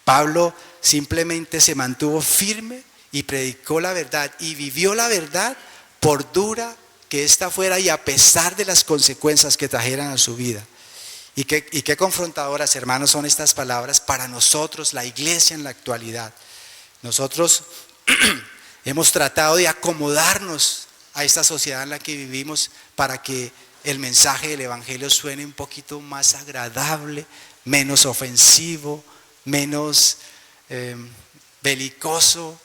Pablo simplemente se mantuvo firme y predicó la verdad y vivió la verdad por dura que ésta fuera y a pesar de las consecuencias que trajeran a su vida. Y qué confrontadoras, hermanos, son estas palabras para nosotros, la iglesia en la actualidad. Nosotros hemos tratado de acomodarnos a esta sociedad en la que vivimos para que el mensaje del evangelio suene un poquito más agradable, menos ofensivo, menos belicoso.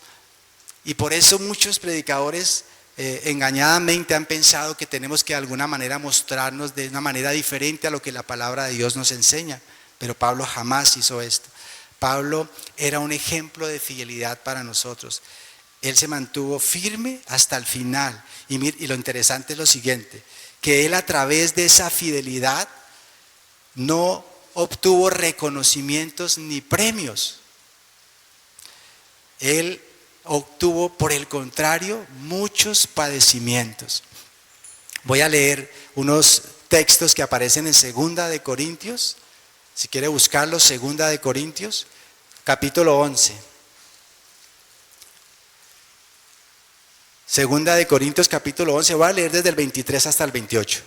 Y por eso muchos predicadores engañadamente han pensado que tenemos que de alguna manera mostrarnos de una manera diferente a lo que la palabra de Dios nos enseña. Pero Pablo jamás hizo esto. Pablo era un ejemplo de fidelidad para nosotros. Él se mantuvo firme hasta el final. Y lo interesante es lo siguiente, que él a través de esa fidelidad no obtuvo reconocimientos ni premios. Él obtuvo, por el contrario, muchos padecimientos. Voy a leer unos textos que aparecen en 2 de Corintios. Si quiere buscarlo, 2 de Corintios, capítulo 11. 2 de Corintios, capítulo 11. Voy a leer desde el 23 hasta el 28.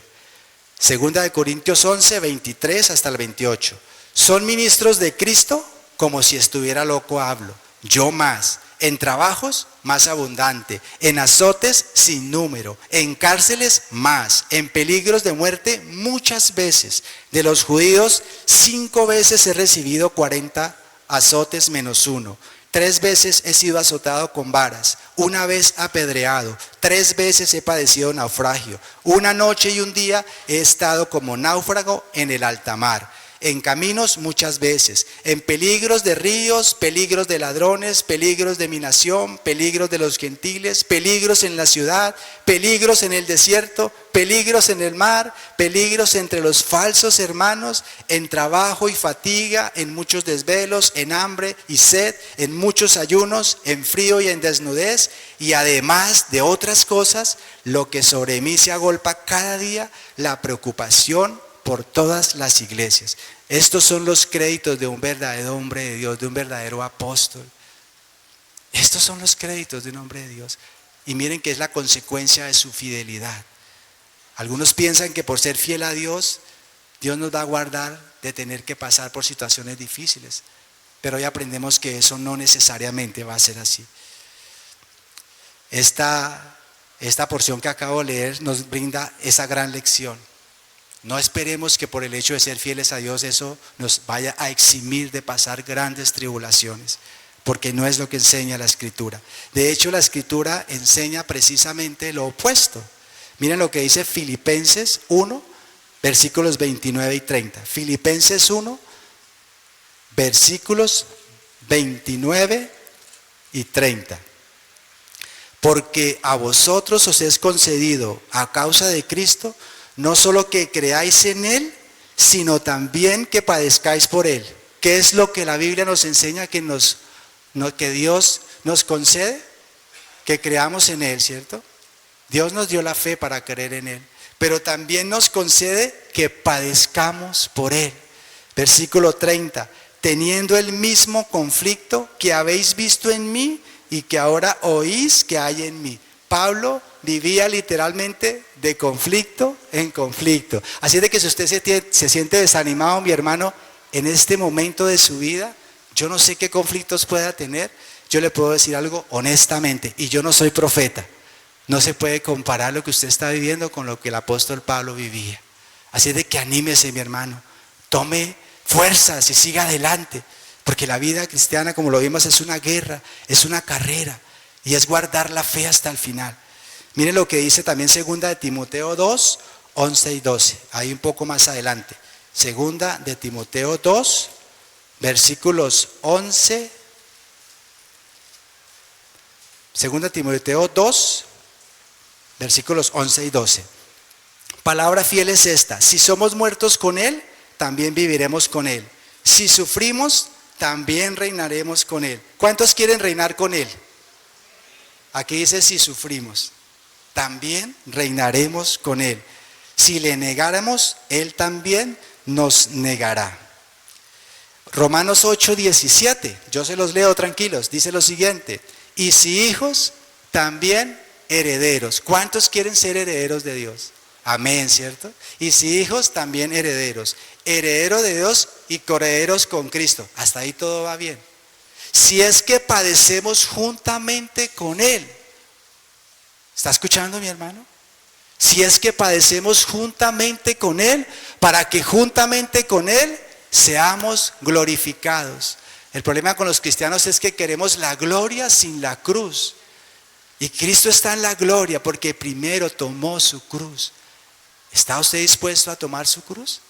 2 de Corintios 11, 23 hasta el 28. Son ministros de Cristo, como si estuviera loco hablo. Yo más. En trabajos más abundante, en azotes sin número, en cárceles más, en peligros de muerte muchas veces. De los judíos 5 veces he recibido 40 azotes menos 1. 3 veces he sido azotado con varas, 1 vez apedreado, 3 veces he padecido naufragio. 1 noche y 1 día he estado como náufrago en el alta mar. En caminos muchas veces, en peligros de ríos, peligros de ladrones, peligros de mi nación, peligros de los gentiles, peligros en la ciudad, peligros en el desierto, peligros en el mar, peligros entre los falsos hermanos, en trabajo y fatiga, en muchos desvelos, en hambre y sed, en muchos ayunos, en frío y en desnudez, y además de otras cosas, lo que sobre mí se agolpa cada día, la preocupación por todas las iglesias. Estos son los créditos de un verdadero hombre de Dios, de un verdadero apóstol. Estos son los créditos de un hombre de Dios. Y miren que es la consecuencia de su fidelidad. Algunos piensan que por ser fiel a Dios, Dios nos va a guardar de tener que pasar por situaciones difíciles. Pero hoy aprendemos que eso no necesariamente va a ser así. Esta porción que acabo de leer nos brinda esa gran lección. No esperemos que por el hecho de ser fieles a Dios eso nos vaya a eximir de pasar grandes tribulaciones, porque no es lo que enseña la Escritura. De hecho, la Escritura enseña precisamente lo opuesto. Miren lo que dice Filipenses 1, versículos 29 y 30. Filipenses 1, versículos 29 y 30. Porque a vosotros os es concedido a causa de Cristo, no solo que creáis en Él, sino también que padezcáis por Él. ¿Qué es lo que la Biblia nos enseña que Dios nos concede? Que creamos en Él, ¿cierto? Dios nos dio la fe para creer en Él, pero también nos concede que padezcamos por Él. Versículo 30, teniendo el mismo conflicto que habéis visto en mí y que ahora oís que hay en mí. Pablo vivía literalmente de conflicto en conflicto. Así de que si usted se siente desanimado, mi hermano, en este momento de su vida, yo no sé qué conflictos pueda tener, yo le puedo decir algo honestamente, y yo no soy profeta. No se puede comparar lo que usted está viviendo con lo que el apóstol Pablo vivía. Así de que anímese, mi hermano, tome fuerzas y siga adelante, porque la vida cristiana, como lo vimos, es una guerra, es una carrera, y es guardar la fe hasta el final. Miren lo que dice también 2 de Timoteo 2, 11 y 12. Ahí un poco más adelante. 2 de Timoteo 2, versículos 11. 2 de Timoteo 2, versículos 11 y 12. Palabra fiel es esta: si somos muertos con Él, también viviremos con Él. Si sufrimos, también reinaremos con Él. ¿Cuántos quieren reinar con Él? Aquí dice si sufrimos, también reinaremos con Él. Si le negáramos, Él también nos negará. Romanos 8, 17, yo se los leo tranquilos, dice lo siguiente: y si hijos, también herederos. ¿Cuántos quieren ser herederos de Dios? Amén, ¿cierto? Y si hijos, también herederos, heredero de Dios y coherederos con Cristo. Hasta ahí todo va bien. Si es que padecemos juntamente con Él. ¿Está escuchando, mi hermano? Si es que padecemos juntamente con Él, para que juntamente con Él seamos glorificados. El problema con los cristianos es que queremos la gloria sin la cruz. Y Cristo está en la gloria porque primero tomó su cruz. ¿Está usted dispuesto a tomar su cruz?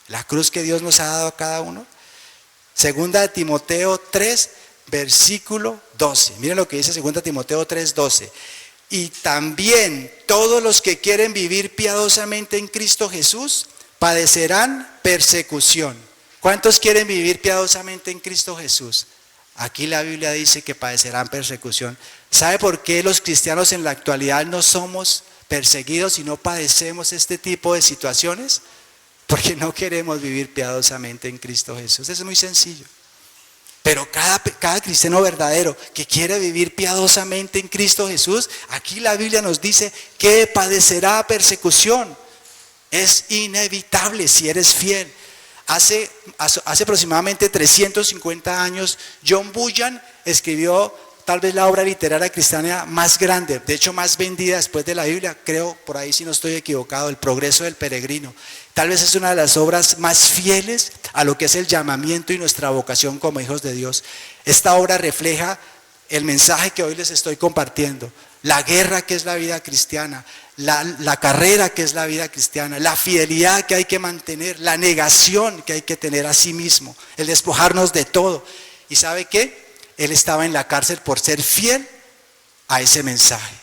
La cruz que Dios nos ha dado a cada uno. Segunda de Timoteo 3, versículo 12. Miren lo que dice segunda de Timoteo 3, 12. Y también todos los que quieren vivir piadosamente en Cristo Jesús padecerán persecución. ¿Cuántos quieren vivir piadosamente en Cristo Jesús? Aquí la Biblia dice que padecerán persecución. ¿Sabe por qué los cristianos en la actualidad no somos perseguidos y no padecemos este tipo de situaciones? Porque no queremos vivir piadosamente en Cristo Jesús. Eso es muy sencillo. Pero cada cristiano verdadero que quiere vivir piadosamente en Cristo Jesús, aquí la Biblia nos dice que padecerá persecución. Es inevitable si eres fiel. Hace aproximadamente 350 años, John Bunyan escribió tal vez la obra literaria cristiana más grande, de hecho más vendida después de la Biblia, creo, por ahí si no estoy equivocado, El progreso del peregrino. Tal vez es una de las obras más fieles a lo que es el llamamiento y nuestra vocación como hijos de Dios. Esta obra refleja el mensaje que hoy les estoy compartiendo, la guerra que es la vida cristiana, la carrera que es la vida cristiana, la fidelidad que hay que mantener, la negación que hay que tener a sí mismo, el despojarnos de todo. ¿Y sabe qué? Él estaba en la cárcel por ser fiel a ese mensaje.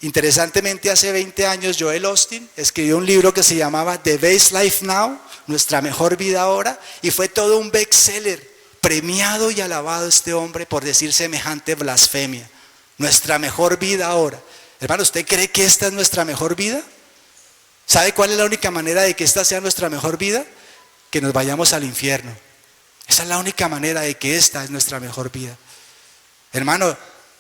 Interesantemente, hace 20 años Joel Osteen escribió un libro que se llamaba The Best Life Now, Nuestra Mejor Vida Ahora, y fue todo un bestseller, premiado y alabado este hombre por decir semejante blasfemia. Nuestra mejor vida ahora. Hermano, ¿usted cree que esta es nuestra mejor vida? ¿Sabe cuál es la única manera de que esta sea nuestra mejor vida? Que nos vayamos al infierno. Esa es la única manera de que esta es nuestra mejor vida. Hermano,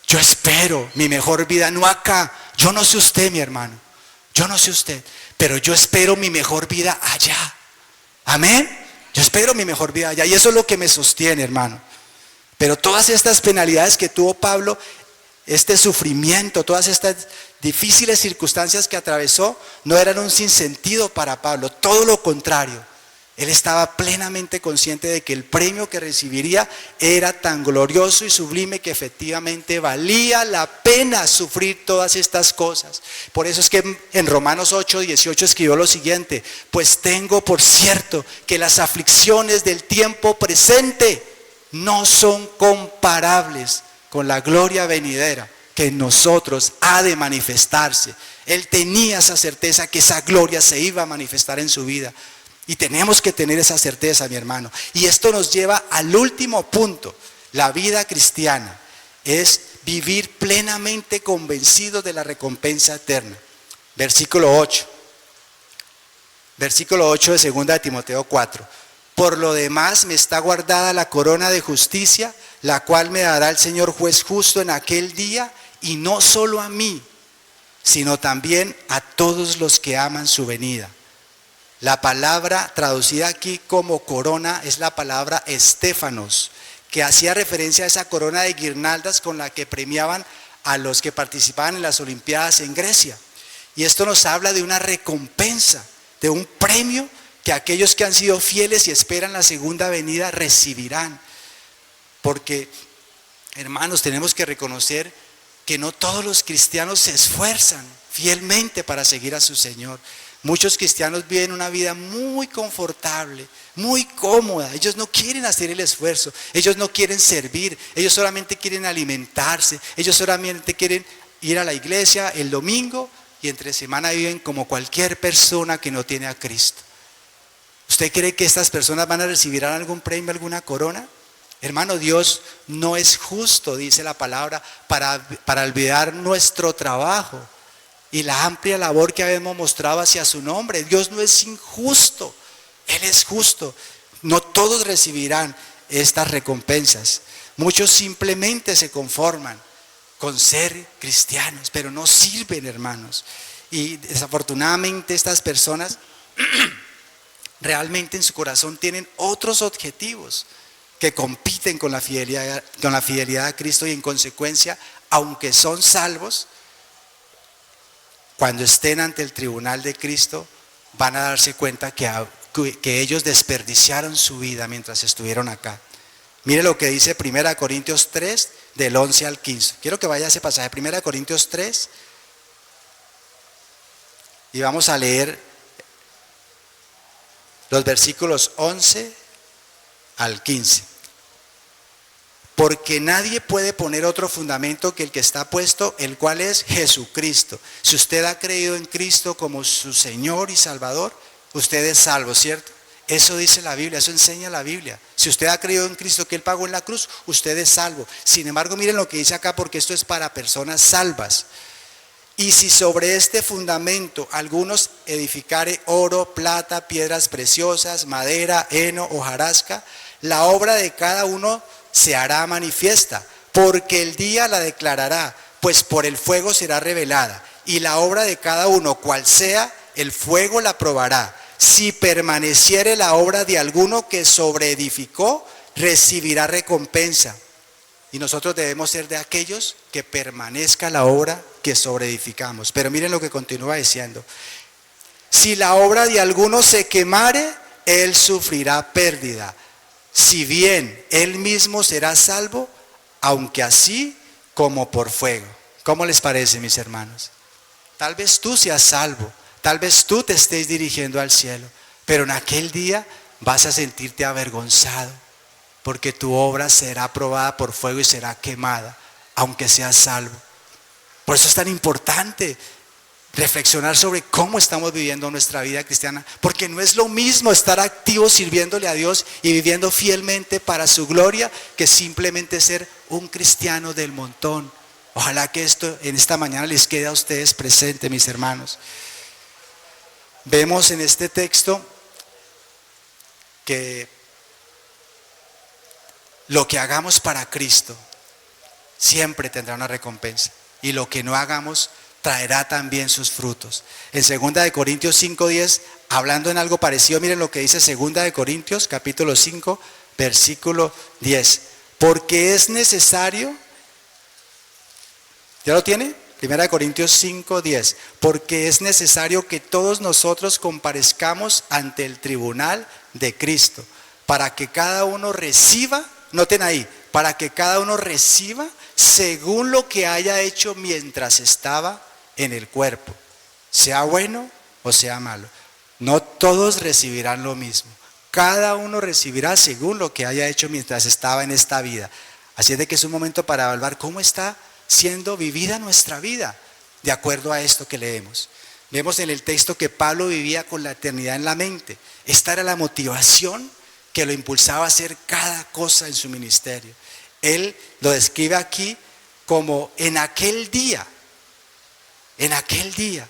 yo espero mi mejor vida, no acá. Yo no sé usted, mi hermano. Yo no sé usted, pero yo espero mi mejor vida allá. Amén. Yo espero mi mejor vida allá y eso es lo que me sostiene, hermano. Pero todas estas penalidades que tuvo Pablo, este sufrimiento, todas estas difíciles circunstancias que atravesó, no eran un sinsentido para Pablo, todo lo contrario. Él estaba plenamente consciente de que el premio que recibiría era tan glorioso y sublime que efectivamente valía la pena sufrir todas estas cosas. Por eso es que en Romanos 8, 18 escribió lo siguiente: pues tengo por cierto que las aflicciones del tiempo presente no son comparables con la gloria venidera que en nosotros ha de manifestarse. Él tenía esa certeza que esa gloria se iba a manifestar en su vida. Y tenemos que tener esa certeza, mi hermano. Y esto nos lleva al último punto. La vida cristiana es vivir plenamente convencidos de la recompensa eterna. Versículo 8. Versículo 8 de 2 de Timoteo 4. Por lo demás me está guardada la corona de justicia, la cual me dará el Señor juez justo en aquel día, y no solo a mí, sino también a todos los que aman su venida. La palabra traducida aquí como corona es la palabra estéfanos, que hacía referencia a esa corona de guirnaldas con la que premiaban a los que participaban en las Olimpiadas en Grecia. Y esto nos habla de una recompensa, de un premio que aquellos que han sido fieles y esperan la segunda venida recibirán. Porque, hermanos, tenemos que reconocer que no todos los cristianos se esfuerzan fielmente para seguir a su Señor. Muchos cristianos viven una vida muy confortable, muy cómoda. Ellos no quieren hacer el esfuerzo, ellos no quieren servir, ellos solamente quieren alimentarse, ellos solamente quieren ir a la iglesia el domingo y entre semana viven como cualquier persona que no tiene a Cristo. ¿Usted cree que estas personas van a recibir algún premio, alguna corona? Hermano, Dios no es justo, dice la palabra, para olvidar nuestro trabajo y la amplia labor que habíamos mostrado hacia su nombre. Dios no es injusto, Él es justo. No todos recibirán estas recompensas. Muchos simplemente se conforman con ser cristianos, pero no sirven, hermanos. Y desafortunadamente estas personas realmente en su corazón tienen otros objetivos que compiten con la fidelidad a Cristo, y en consecuencia, aunque son salvos, cuando estén ante el tribunal de Cristo, van a darse cuenta que ellos desperdiciaron su vida mientras estuvieron acá. Mire lo que dice 1 Corintios 3, del 11 al 15. Quiero que vaya a ese pasaje, 1 Corintios 3, y vamos a leer los versículos 11 al 15. Porque nadie puede poner otro fundamento que el que está puesto, el cual es Jesucristo. Si usted ha creído en Cristo como su Señor y Salvador, usted es salvo, ¿cierto? Eso dice la Biblia, eso enseña la Biblia. Si usted ha creído en Cristo que Él pagó en la cruz, usted es salvo. Sin embargo, miren lo que dice acá, porque esto es para personas salvas. Y si sobre este fundamento algunos edificare oro, plata, piedras preciosas, madera, heno, hojarasca, la obra de cada uno se hará manifiesta, porque el día la declarará, pues por el fuego será revelada, y la obra de cada uno, cual sea, el fuego la probará. Si permaneciere la obra de alguno que sobreedificó, recibirá recompensa. Y nosotros debemos ser de aquellos que permanezca la obra que sobreedificamos. Pero miren lo que continúa diciendo. Si la obra de alguno se quemare, él sufrirá pérdida. Si bien él mismo será salvo, aunque así como por fuego. ¿Cómo les parece, mis hermanos? Tal vez tú seas salvo, tal vez tú te estés dirigiendo al cielo, pero en aquel día vas a sentirte avergonzado, porque tu obra será probada por fuego y será quemada, aunque seas salvo. Por eso es tan importante reflexionar sobre cómo estamos viviendo nuestra vida cristiana, porque no es lo mismo estar activos sirviéndole a Dios y viviendo fielmente para su gloria, que simplemente ser un cristiano del montón. Ojalá que esto en esta mañana les quede a ustedes presente, mis hermanos. Vemos en este texto que lo que hagamos para Cristo siempre tendrá una recompensa, y lo que no hagamos traerá también sus frutos. En 2 Corintios 5:10, hablando en algo parecido, miren lo que dice 2 Corintios capítulo 5, versículo 10. Porque es necesario, ¿ya lo tiene? 1 Corintios 5:10. Porque es necesario que todos nosotros comparezcamos ante el tribunal de Cristo, para que cada uno reciba, noten ahí, para que cada uno reciba según lo que haya hecho mientras estaba en el cuerpo, sea bueno o sea malo. No todos recibirán lo mismo. Cada uno recibirá según lo que haya hecho mientras estaba en esta vida. Así es de que es un momento para evaluar cómo está siendo vivida nuestra vida, de acuerdo a esto que leemos. Vemos en el texto que Pablo vivía con la eternidad en la mente. Esta era la motivación que lo impulsaba a hacer cada cosa en su ministerio. Él lo describe aquí como en aquel día. En aquel día,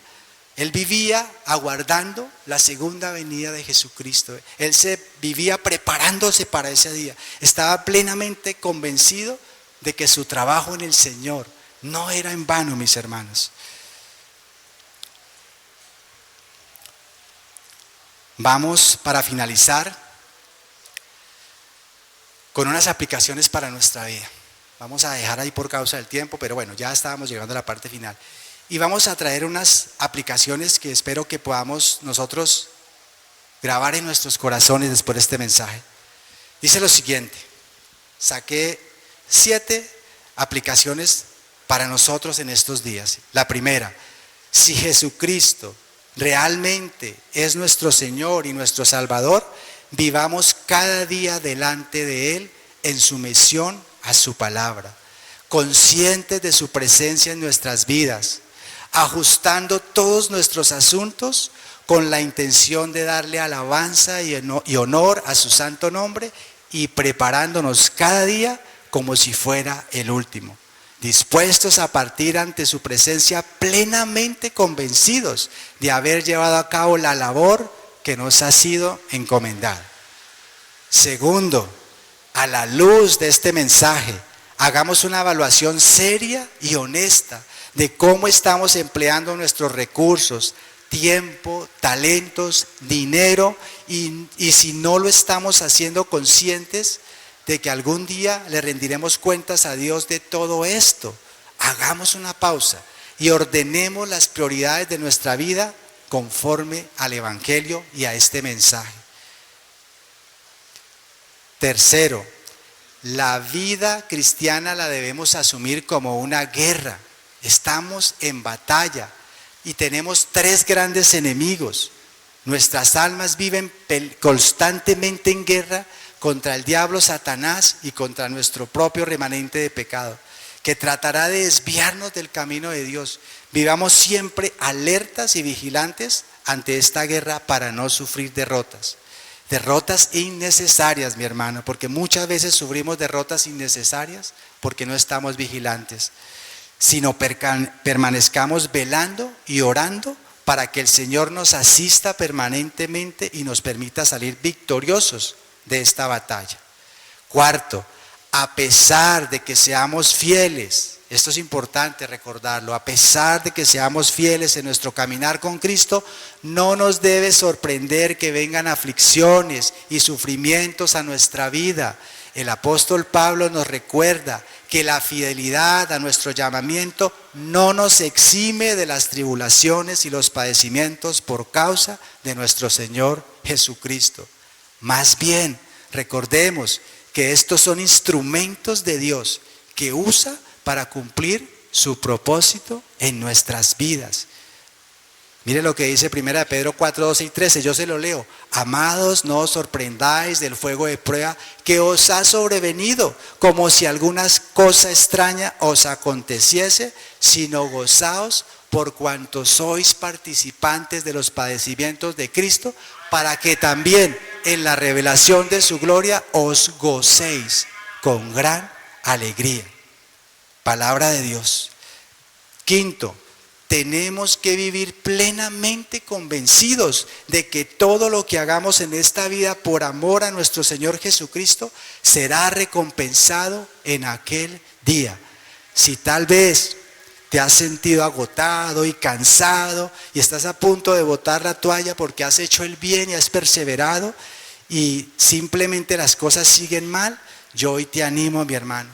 él vivía aguardando la segunda venida de Jesucristo. Él se vivía preparándose para ese día. Estaba plenamente convencido de que su trabajo en el Señor no era en vano, mis hermanos. Vamos, para finalizar, con unas aplicaciones para nuestra vida. Vamos a dejar ahí por causa del tiempo, pero bueno, ya estábamos llegando a la parte final. Y vamos a traer unas aplicaciones que espero que podamos nosotros grabar en nuestros corazones después de este mensaje. Dice lo siguiente: saqué 7 aplicaciones para nosotros en estos días. La primera: si Jesucristo realmente es nuestro Señor y nuestro Salvador, vivamos cada día delante de Él en sumisión a su palabra, conscientes de su presencia en nuestras vidas, ajustando todos nuestros asuntos con la intención de darle alabanza y honor a su santo nombre, y preparándonos cada día como si fuera el último, dispuestos a partir ante su presencia plenamente convencidos de haber llevado a cabo la labor que nos ha sido encomendada. Segundo, a la luz de este mensaje, hagamos una evaluación seria y honesta de cómo estamos empleando nuestros recursos, tiempo, talentos, dinero, y si no lo estamos haciendo conscientes de que algún día le rendiremos cuentas a Dios de todo esto, hagamos una pausa y ordenemos las prioridades de nuestra vida conforme al Evangelio y a este mensaje. Tercero, la vida cristiana la debemos asumir como una guerra. Estamos en batalla y tenemos 3 grandes enemigos. Nuestras almas viven constantemente en guerra contra el diablo, Satanás, y contra nuestro propio remanente de pecado, que tratará de desviarnos del camino de Dios. Vivamos siempre alertas y vigilantes ante esta guerra para no sufrir derrotas. Derrotas innecesarias, mi hermano, porque muchas veces sufrimos derrotas innecesarias porque no estamos vigilantes, sino permanezcamos velando y orando para que el Señor nos asista permanentemente y nos permita salir victoriosos de esta batalla. Cuarto, a pesar de que seamos fieles, esto es importante recordarlo, a pesar de que seamos fieles en nuestro caminar con Cristo, no nos debe sorprender que vengan aflicciones y sufrimientos a nuestra vida. El apóstol Pablo nos recuerda que la fidelidad a nuestro llamamiento no nos exime de las tribulaciones y los padecimientos por causa de nuestro Señor Jesucristo. Más bien, recordemos que estos son instrumentos de Dios que usa para cumplir su propósito en nuestras vidas. Mire lo que dice 1 Pedro 4, 12 y 13, yo se lo leo. Amados, no os sorprendáis del fuego de prueba que os ha sobrevenido, como si alguna cosa extraña os aconteciese, sino gozaos por cuanto sois participantes de los padecimientos de Cristo, para que también en la revelación de su gloria os gocéis con gran alegría. Palabra de Dios. Quinto, tenemos que vivir plenamente convencidos de que todo lo que hagamos en esta vida por amor a nuestro Señor Jesucristo será recompensado en aquel día. Si tal vez te has sentido agotado y cansado y estás a punto de botar la toalla porque has hecho el bien y has perseverado y simplemente las cosas siguen mal, yo hoy te animo, mi hermano,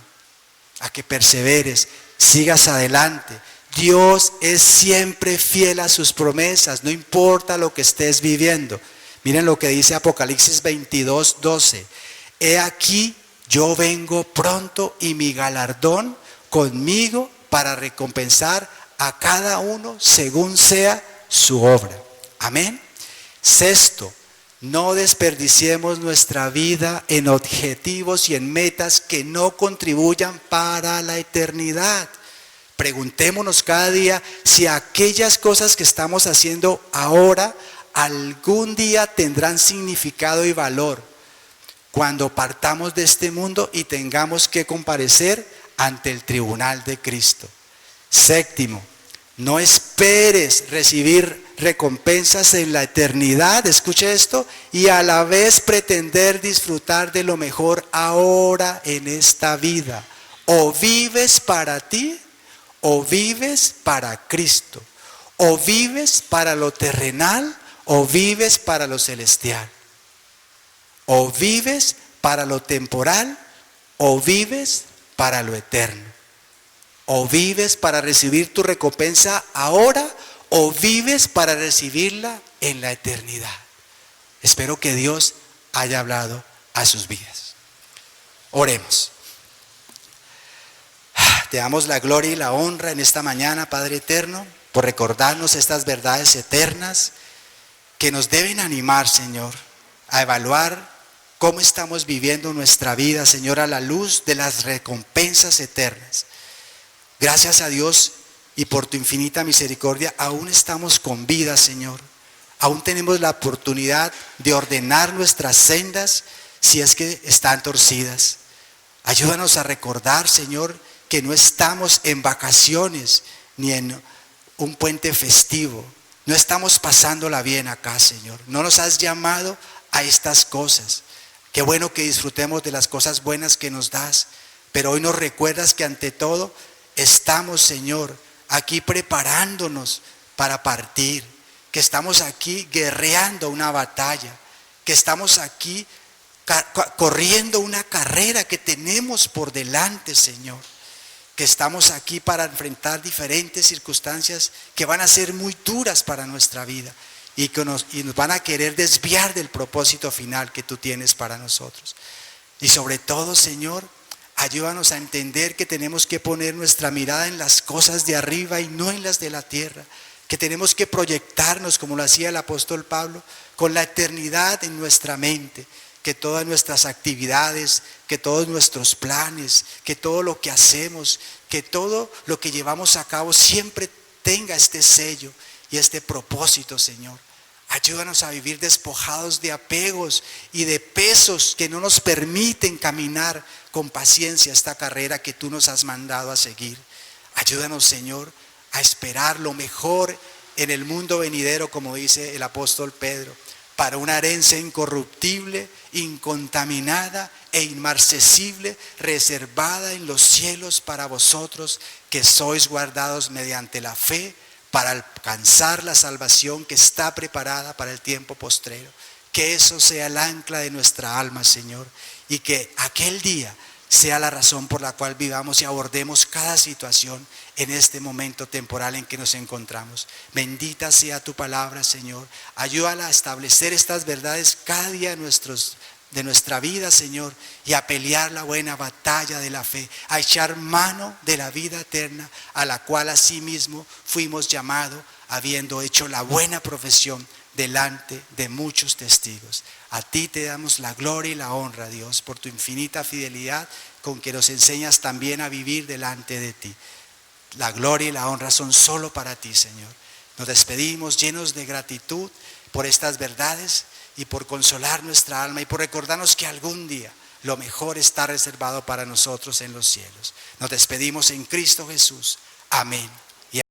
a que perseveres, sigas adelante. Dios es siempre fiel a sus promesas, no importa lo que estés viviendo. Miren lo que dice Apocalipsis 22, 12. He aquí, yo vengo pronto y mi galardón conmigo para recompensar a cada uno según sea su obra. Amén. Sexto, no desperdiciemos nuestra vida en objetivos y en metas que no contribuyan para la eternidad. Preguntémonos cada día si aquellas cosas que estamos haciendo ahora algún día tendrán significado y valor cuando partamos de este mundo y tengamos que comparecer ante el tribunal de Cristo. Séptimo, no esperes recibir recompensas en la eternidad, escuche esto, y a la vez pretender disfrutar de lo mejor ahora en esta vida. O vives para ti, o vives para Cristo, o vives para lo terrenal, o vives para lo celestial, o vives para lo temporal, o vives para lo eterno, o vives para recibir tu recompensa ahora, o vives para recibirla en la eternidad. Espero que Dios haya hablado a sus vidas. Oremos. Te damos la gloria y la honra en esta mañana, Padre eterno, por recordarnos estas verdades eternas que nos deben animar, Señor, a evaluar cómo estamos viviendo nuestra vida, Señor, a la luz de las recompensas eternas. Gracias a Dios y por tu infinita misericordia, aún estamos con vida, Señor. Aún tenemos la oportunidad de ordenar nuestras sendas si es que están torcidas. Ayúdanos a recordar, Señor, que no estamos en vacaciones ni en un puente festivo. No estamos pasándola bien acá, Señor. No nos has llamado a estas cosas. Qué bueno que disfrutemos de las cosas buenas que nos das, pero hoy nos recuerdas que ante todo estamos, Señor, aquí preparándonos para partir. que estamos aquí guerreando una batalla, que estamos aquí corriendo una carrera que tenemos por delante, Señor. Que estamos aquí para enfrentar diferentes circunstancias que van a ser muy duras para nuestra vida y nos van a querer desviar del propósito final que tú tienes para nosotros. Y sobre todo, Señor, ayúdanos a entender que tenemos que poner nuestra mirada en las cosas de arriba y no en las de la tierra. Que tenemos que proyectarnos, como lo hacía el apóstol Pablo, con la eternidad en nuestra mente. Que todas nuestras actividades, que todos nuestros planes, que todo lo que hacemos, que todo lo que llevamos a cabo siempre tenga este sello y este propósito, Señor. Ayúdanos a vivir despojados de apegos y de pesos que no nos permiten caminar con paciencia esta carrera que tú nos has mandado a seguir. Ayúdanos, Señor, a esperar lo mejor en el mundo venidero, como dice el apóstol Pedro, para una herencia incorruptible, incontaminada e inmarcesible, reservada en los cielos para vosotros, que sois guardados mediante la fe para alcanzar la salvación que está preparada para el tiempo postrero. Que eso sea el ancla de nuestra alma, Señor, y que aquel día sea la razón por la cual vivamos y abordemos cada situación en este momento temporal en que nos encontramos. Bendita sea tu palabra, Señor. Ayúdala a establecer estas verdades cada día de nuestra vida, Señor, y a pelear la buena batalla de la fe, a echar mano de la vida eterna, a la cual asimismo fuimos llamados, habiendo hecho la buena profesión delante de muchos testigos. A ti te damos la gloria y la honra, Dios, por tu infinita fidelidad con que nos enseñas también a vivir delante de ti. La gloria y la honra son solo para ti, Señor. Nos despedimos llenos de gratitud por estas verdades y por consolar nuestra alma y por recordarnos que algún día lo mejor está reservado para nosotros en los cielos. Nos despedimos en Cristo Jesús. Amén.